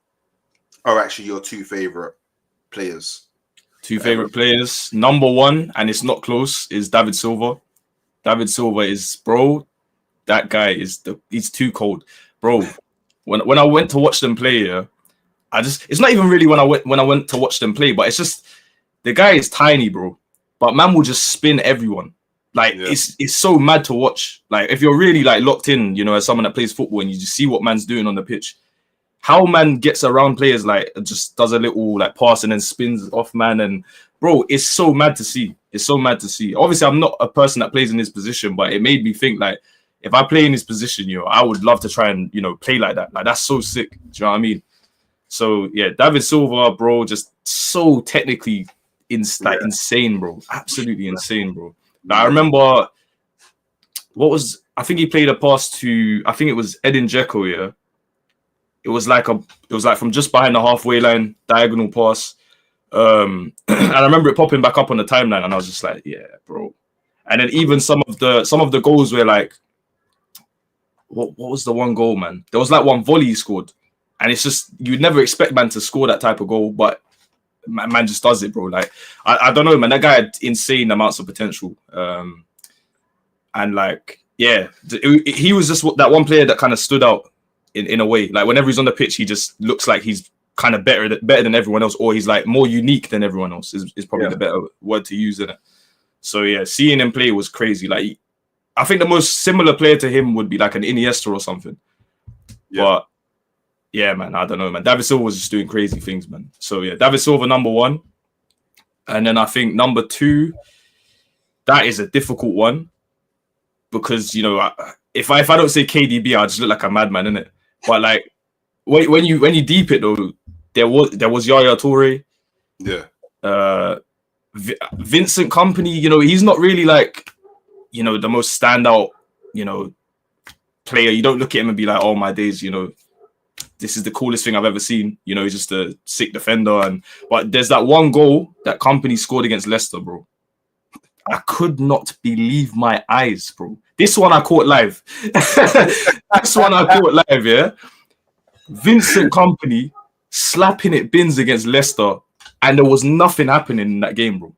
are actually your two favorite players? Two favorite players. Number one, and it's not close, is David Silva. David Silva is, bro. That guy he's too cold, bro. When I went to watch them play, yeah, it's not even really when I went to watch them play, but it's just the guy is tiny, bro. But man will just spin everyone. Like it's so mad to watch. Like if you're really like locked in, you know, as someone that plays football and you just see what man's doing on the pitch, how man gets around players, like just does a little like pass and then spins off man, and bro, it's so mad to see. It's so mad to see. Obviously, I'm not a person that plays in this position, but it made me think like if I play in this position, you know, I would love to try and, you know, play like that. Like that's so sick. Do you know what I mean? So yeah, David Silva, bro, just so technically insane, bro. Absolutely insane, bro. Like, I remember I think he played a pass to, I think it was Edin Dzeko, yeah. It was like from just behind the halfway line, diagonal pass. And I remember it popping back up on the timeline, and I was just like, yeah, bro. And then even some of the goals were like, what was the one goal, man? There was like one volley he scored, and it's just you'd never expect man to score that type of goal, but man just does it, bro. Like I don't know, man. That guy had insane amounts of potential, and like yeah, he was just that one player that kind of stood out in a way. Like whenever he's on the pitch, he just looks like he's kind of better than everyone else, or he's like more unique than everyone else. Is probably the better word to use in it. So yeah, seeing him play was crazy. Like I think the most similar player to him would be like an Iniesta or something. Yeah. But yeah, man, I don't know, man. David Silva was just doing crazy things, man. So yeah, David Silva number one, and then I think number two. That is a difficult one because, you know, if I don't say KDB, I just look like a madman, innit? But like when you deep it though, there was Yaya Toure, Vincent Kompany. You know, he's not really like, you know, the most standout, you know, player. You don't look at him and be like, oh my days, you know, this is the coolest thing I've ever seen. You know, he's just a sick defender. But there's that one goal that Kompany scored against Leicester, bro. I could not believe my eyes, bro. This one I caught live. Yeah. Vincent Kompany slapping it bins against Leicester, and there was nothing happening in that game, bro.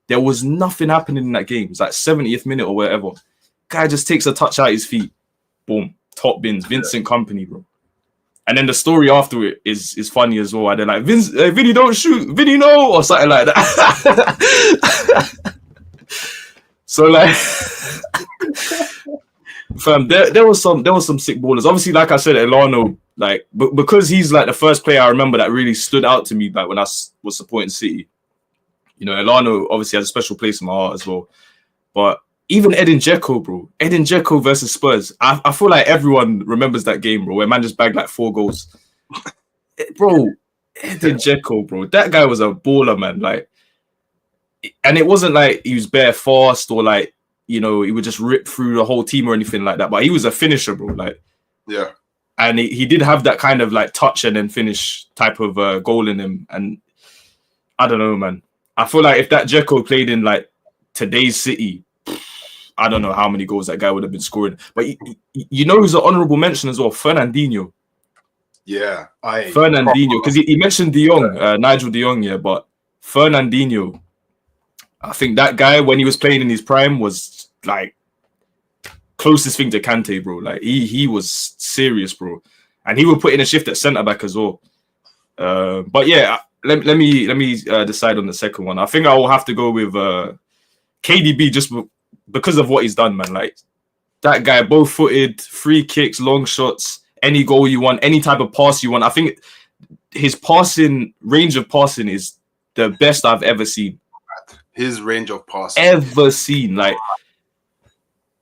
There was nothing happening in that game. It's like 70th minute or whatever. Guy just takes a touch out his feet. Boom. Top bins. Vincent Kompany, bro. And then the story after it is funny as well. And they're like, Vinny, don't shoot. Vinny, no. Or something like that. So like, fam, there was some sick ballers. Obviously, like I said, Elano, like, because he's like the first player I remember that really stood out to me, like when I was supporting City. You know, Elano obviously has a special place in my heart as well. But even Edin Dzeko, bro. Edin Dzeko versus Spurs. I feel like everyone remembers that game, bro, where man just bagged like 4 goals. Bro, Edin Dzeko, bro. That guy was a baller, man. Like, and it wasn't like he was bare fast or like, you know, he would just rip through the whole team or anything like that. But he was a finisher, bro. Like, yeah. And he did have that kind of like touch and then finish type of goal in him. And I don't know, man. I feel like if that Dzeko played in like today's City, I don't know how many goals that guy would have been scoring. But you know who's an honourable mention as well? Fernandinho. Yeah. Fernandinho. Because he mentioned De Jong, Nigel De Jong, yeah. But Fernandinho, I think that guy, when he was playing in his prime, was like closest thing to Kante, bro. Like he was serious, bro. And he would put in a shift at centre-back as well. But yeah, let me decide on the second one. I think I will have to go with KDB just because of what he's done, man. Like that guy, both-footed, free kicks, long shots, any goal you want, any type of pass you want. I think his range of passing is the best I've ever seen. His range of passing. Ever seen. Like,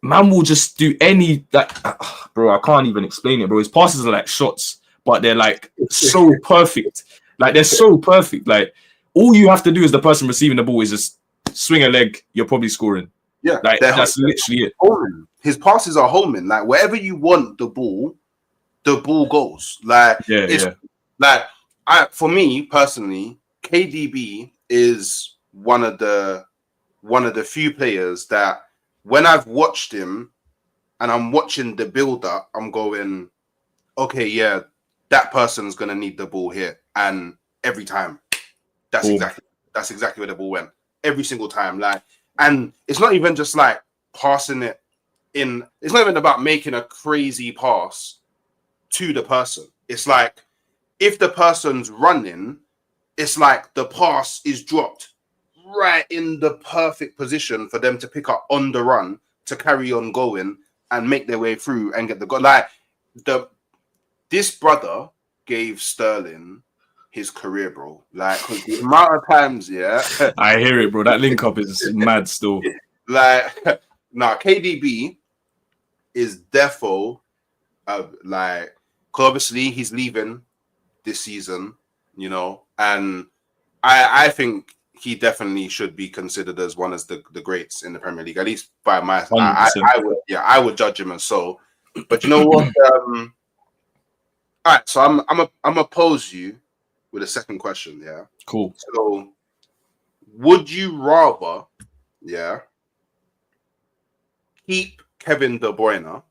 man will just do any, like, bro, I can't even explain it, bro. His passes are like shots, but they're like so perfect. Like, they're so perfect. Like, all you have to do as the person receiving the ball is just swing a leg, you're probably scoring. Yeah, like that's literally it. Homing. His passes are homing. Like wherever you want the ball goes. Like like for me personally, KDB is one of the few players that when I've watched him and I'm watching the build up, I'm going, okay, yeah, that person's gonna need the ball here, and every time, that's Boom. exactly where the ball went every single time. Like, and it's not even just like passing it in. It's not even about making a crazy pass to the person. It's like if the person's running, it's like the pass is dropped right in the perfect position for them to pick up on the run to carry on going and make their way through and get the goal. Like this brother gave Sterling his career, bro. Like the amount of times, yeah. I hear it, bro. That link up is mad still. Like, nah, KDB is defo, like, cause obviously he's leaving this season, you know, and I think he definitely should be considered as one of the greats in the Premier League, at least by my. I would judge him as so. But you know what? All right, so I'm gonna pose you with a second question. Yeah. Cool. So, would you rather, yeah, keep Kevin De Bruyne,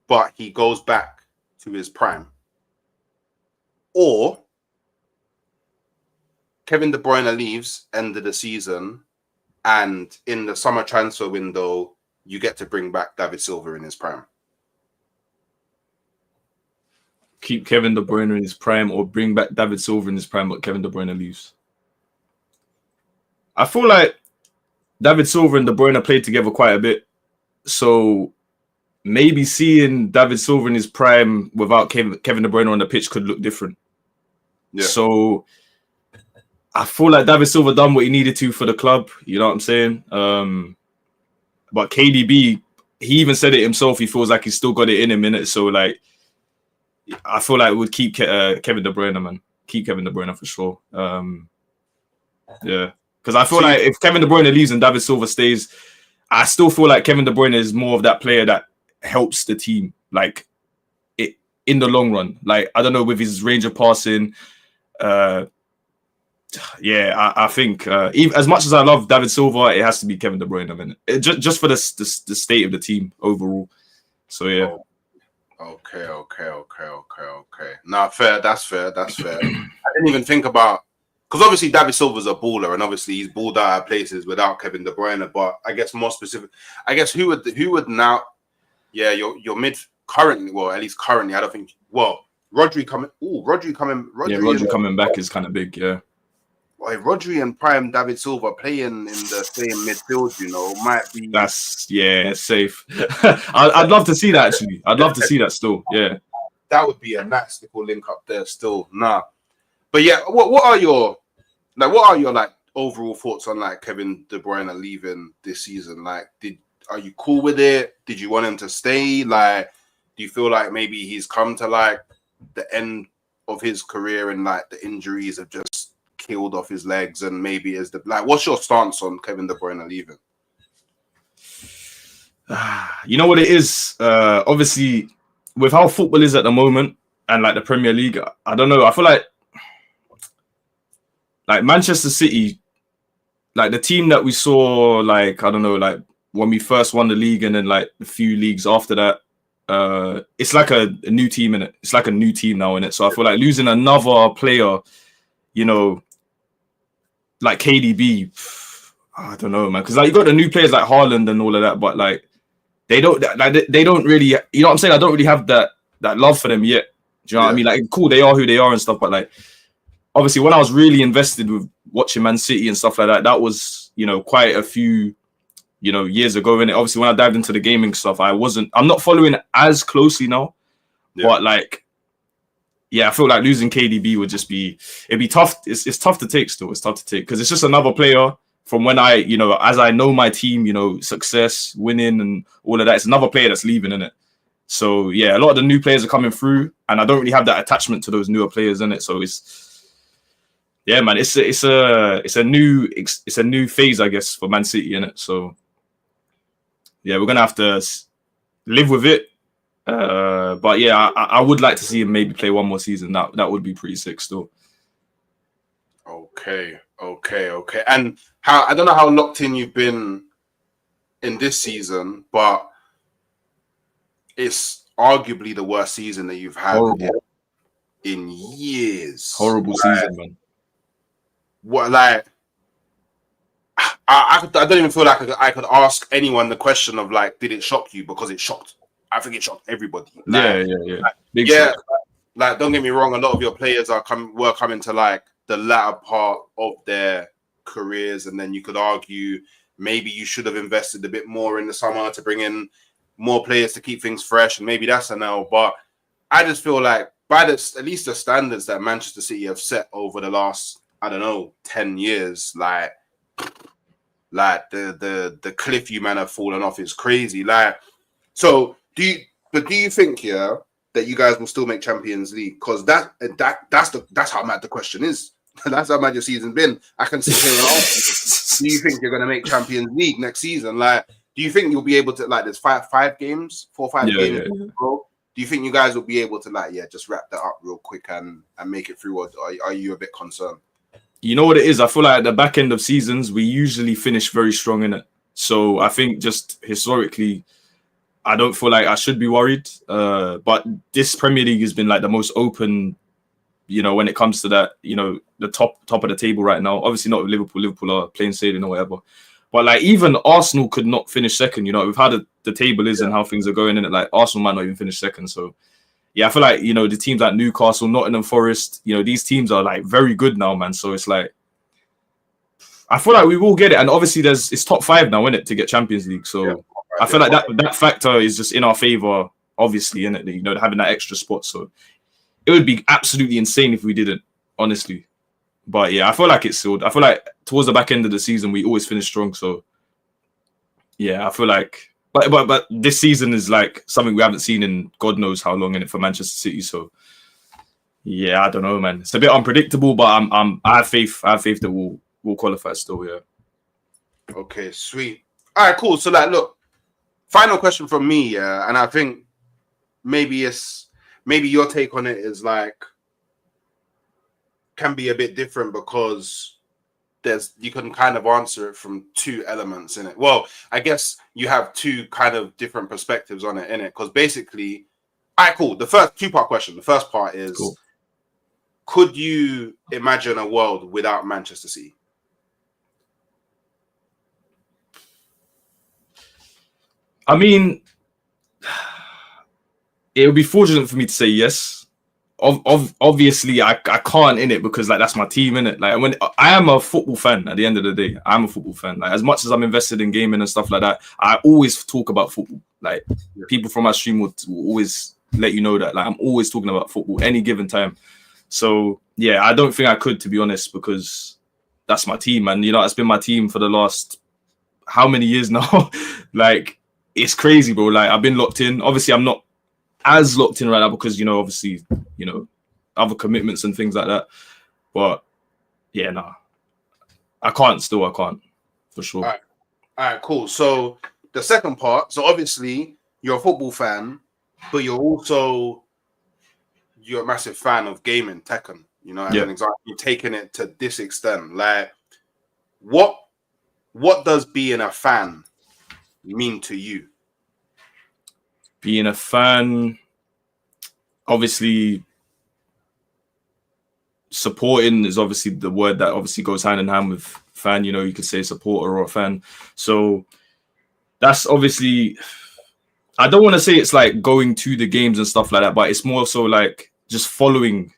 but he goes back to his prime, or Kevin De Bruyne leaves end of the season, and in the summer transfer window, you get to bring back David Silva in his prime? Keep Kevin De Bruyne in his prime, or bring back David Silva in his prime, but Kevin De Bruyne leaves. I feel like David Silva and De Bruyne played together quite a bit, so maybe seeing David Silva in his prime without Kevin De Bruyne on the pitch could look different. Yeah. So I feel like David Silva done what he needed to for the club. You know what I'm saying? But KDB, he even said it himself. He feels like he's still got it in him, innit? So like, I feel like it would keep Kevin De Bruyne, man. Keep Kevin De Bruyne for sure. Yeah, because I feel like if Kevin De Bruyne leaves and David Silva stays, I still feel like Kevin De Bruyne is more of that player that helps the team, like it in the long run. Like, I don't know, with his range of passing. Yeah, I think even as much as I love David Silva, it has to be Kevin De Bruyne. I mean, just for the state of the team overall. So yeah. Okay. Nah, fair. That's fair. I didn't even think about, because obviously David Silva's a baller, and obviously he's balled out of places without Kevin De Bruyne. But I guess more specific, I guess who would now? Yeah, your mid currently. Well, at least currently, I don't think. Well, Rodri coming. Rodri coming back is kind of big. Yeah. Well, Rodri and prime David Silva playing in the same midfield, you know, might be. That's safe. I'd love to see that actually. I'd love to see that still. Yeah, that would be a nice little link up there. Still, nah. But yeah, what are your like overall thoughts on like Kevin De Bruyne leaving this season? Like, are you cool with it? Did you want him to stay? Like, do you feel like maybe he's come to like the end of his career and like the injuries have just killed off his legs, and maybe is the like? What's your stance on Kevin De Bruyne leaving? You know what it is. Obviously, with how football is at the moment and like the Premier League, I don't know. I feel like Manchester City, like the team that we saw, like I don't know, like when we first won the league, and then like a few leagues after that, it's like a new team in it. It's like a new team now in it. So I feel like losing another player, you know, like KDB, I don't know, man. Because like you got the new players like Haaland and all of that, but like they don't really, you know what I'm saying? I don't really have that love for them yet. Do you know what I mean? Like, cool, they are who they are and stuff, but like obviously when I was really invested with watching Man City and stuff like that, that was, you know, quite a few, you know, years ago. And obviously when I dived into the gaming stuff, I'm not following as closely now, but like, yeah, I feel like losing KDB would just it'd be tough. It's tough to take still. It's tough to take because it's just another player from when I, you know, as I know my team, you know, success, winning and all of that. It's another player that's leaving, innit? So yeah, a lot of the new players are coming through and I don't really have that attachment to those newer players, innit? So yeah, man, it's a new phase, I guess, for Man City, innit? So yeah, we're gonna have to live with it. But yeah, I would like to see him maybe play one more season. That would be pretty sick still. Okay. And I don't know how locked in you've been in this season, but it's arguably the worst season that you've had Horrible. in years. Horrible season, man. What, like, I don't even feel like I could ask anyone the question of, like, did it shock you? Because it shocked. I think it shocked everybody. Like, Big yeah, shock. like, don't get me wrong, a lot of your players were coming to, like, the latter part of their careers, and then you could argue maybe you should have invested a bit more in the summer to bring in more players to keep things fresh, and maybe that's an L. But I just feel like by at least the standards that Manchester City have set over the last, I don't know, 10 years, like the cliff you man have fallen off is crazy. Like, so do you think, yeah, that you guys will still make Champions League? Because that's how mad the question is. That's how mad your season's been. I can sit here and ask, do you think you're gonna make Champions League next season? Like, do you think you'll be able to, like, there's 4 or 5 games? Bro? Do you think you guys will be able to, like, just wrap that up real quick and make it through, or are you a bit concerned? You know what it is? I feel like at the back end of seasons, we usually finish very strong in it. So I think just historically, I don't feel like I should be worried. But this Premier League has been like the most open, you know, when it comes to that, you know, the top of the table right now. Obviously not with Liverpool. Liverpool are plain sailing or whatever. But like even Arsenal could not finish second. You know, with how the table is and how things are going in it. Like Arsenal might not even finish second. So yeah, I feel like, you know, the teams like Newcastle, Nottingham Forest, you know, these teams are like very good now, man. So it's like, I feel like we will get it. And obviously it's top 5 now, isn't it, to get Champions League. So I feel like that factor is just in our favor, obviously, isn't it? You know, having that extra spot. So it would be absolutely insane if we didn't, honestly. But yeah, I feel like it's sealed. I feel like towards the back end of the season, we always finish strong. So yeah, I feel like, but this season is like something we haven't seen in God knows how long in it for Manchester City. So yeah, I don't know, man. It's a bit unpredictable, but I have faith that we'll qualify still. Yeah. Okay, sweet. All right, cool. So like, look, final question from me, yeah, and I think maybe your take on it is like can be a bit different because you can kind of answer it from 2 elements in it. Well, I guess you have 2 kind of different perspectives on it in it, because basically, all right, cool. The first 2-part question. The first part is, cool. Could you imagine a world without Manchester City? I mean, it would be fortunate for me to say yes. Obviously, I can't in it because like that's my team in it. Like when I am a football fan, at the end of the day, I'm a football fan. Like as much as I'm invested in gaming and stuff like that, I always talk about football. Like people from my stream will always let you know that. Like I'm always talking about football any given time. So yeah, I don't think I could, to be honest, because that's my team, and you know it's been my team for the last how many years now? Like it's crazy, bro. Like I've been locked in. Obviously, I'm not as locked in right now because, you know, obviously, you know, other commitments and things like that. But yeah, nah, I can't for sure. All right, cool. So the second part, so obviously you're a football fan, but you're a massive fan of gaming, Tekken, you know, as an example, you're taking it to this extent. Like what does being a fan mean to you? Being a fan, obviously, supporting is obviously the word that obviously goes hand in hand with fan. You know, you could say supporter or a fan. So that's obviously, I don't want to say it's like going to the games and stuff like that, but it's more so like just following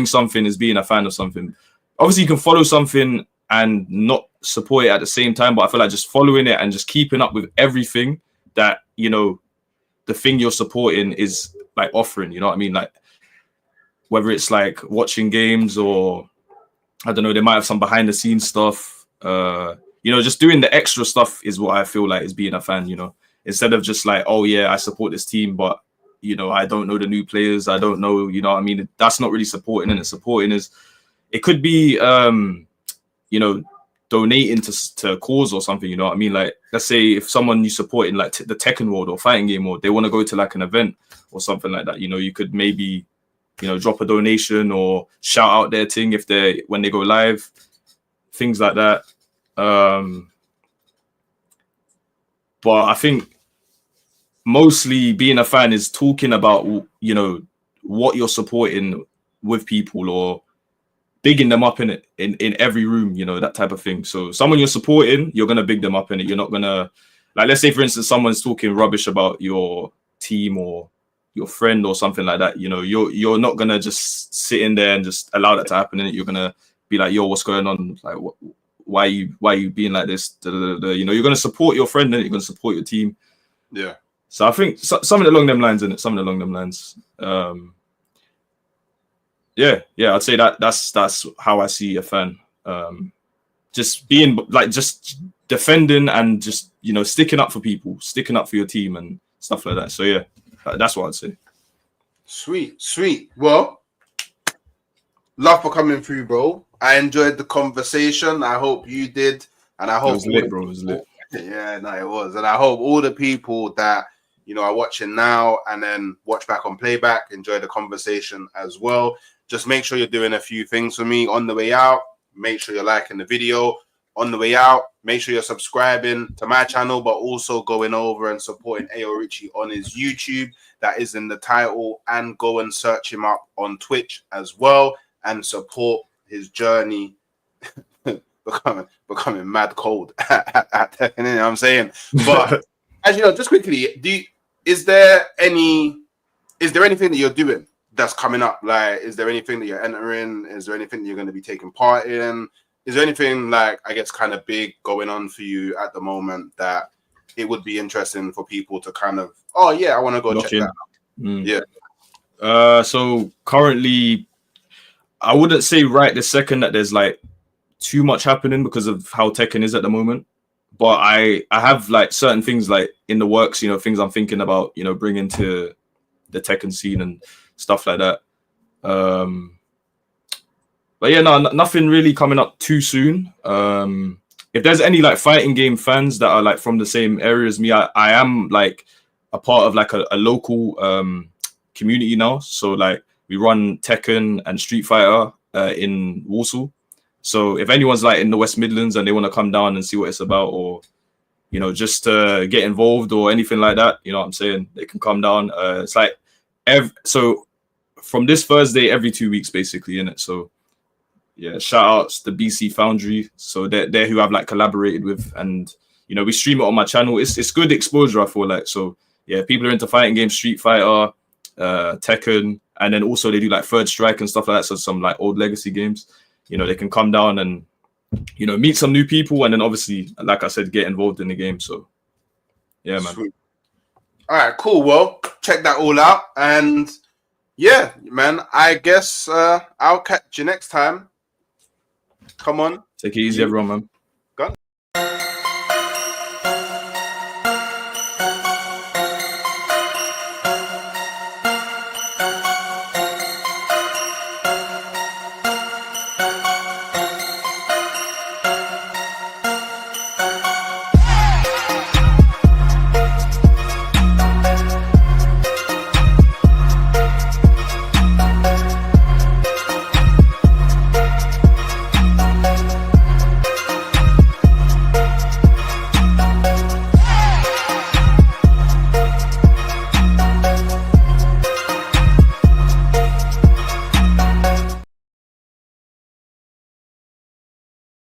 something is being a fan of something. Obviously, you can follow something and not support it at the same time, but I feel like just following it and just keeping up with everything that, you know, the thing you're supporting is like offering, you know what I mean? Like whether it's like watching games or I don't know, they might have some behind the scenes stuff. You know, just doing the extra stuff is what I feel like is being a fan, you know, instead of just like, oh yeah, I support this team, but you know, I don't know the new players. I don't know, you know what I mean? That's not really supporting, and supporting is, it could be, you know, donating to a cause or something, you know what I mean? Like, let's say if someone you support in like the Tekken world or fighting game, or they want to go to like an event or something like that, you know, you could maybe, you know, drop a donation or shout out their thing when they go live, things like that. But I think mostly being a fan is talking about, you know, what you're supporting with people, or bigging them up in it in every room, you know, that type of thing. So someone you're supporting, you're gonna big them up in it. You're not gonna, like, let's say for instance someone's talking rubbish about your team or your friend or something like that, you know, you're not gonna just sit in there and just allow that to happen in it. You're gonna be like, yo, what's going on? Like, why are you being like this? Da, da, da, da. You know, you're gonna support your friend and you're gonna support your team. Yeah. So I think something along them lines, in it, something along them lines. Yeah, I'd say that's how I see a fan. Just being like, just defending and just, you know, sticking up for people, sticking up for your team and stuff like that. So yeah, that's what I'd say. Sweet. Well, love for coming through, bro. I enjoyed the conversation. I hope you did, and I hope It was lit, bro. It was lit. Yeah, no, it was, and I hope all the people that, you know, are watching now and then watch back on playback enjoy the conversation as well. Just make sure you're doing a few things for me on the way out. Make sure you're liking the video on the way out. Make sure you're subscribing to my channel, but also going over and supporting AO Richie on his YouTube. That is in the title. And go and search him up on Twitch as well and support his journey becoming mad cold at Tekken, you know what I'm saying? But as you know, just quickly, is there anything that you're doing that's coming up? Like, is there anything that you're entering? Is there anything that you're going to be taking part in? Is there anything, like, I guess, kind of big going on for you at the moment that it would be interesting for people to kind of, oh yeah, I want to go check that out? Yeah. So currently, I wouldn't say right this second that there's like too much happening because of how Tekken is at the moment. But I have like certain things like in the works, you know, things I'm thinking about, you know, bringing to the Tekken scene and stuff like that. But yeah, no, nothing really coming up too soon. If there's any like fighting game fans that are like from the same area as me, I am like a part of like a local community now. So like we run Tekken and Street Fighter in Warsaw. So if anyone's like in the West Midlands and they want to come down and see what it's about, or, you know, just get involved or anything like that, you know what I'm saying, they can come down. It's like so from this Thursday every 2 weeks basically, in it. So yeah, shout outs to BC Foundry. So they're who I've like collaborated with, and you know, we stream it on my channel. It's good exposure, I feel like. So yeah, if people are into fighting games, Street Fighter, Tekken, and then also they do like Third Strike and stuff like that. So some like old legacy games, you know, they can come down and, you know, meet some new people, and then obviously, like I said, get involved in the game. So yeah, man. Sweet. All right, cool. Well, check that all out, and yeah, man, I guess I'll catch you next time. Come on. Take it easy, everyone, man.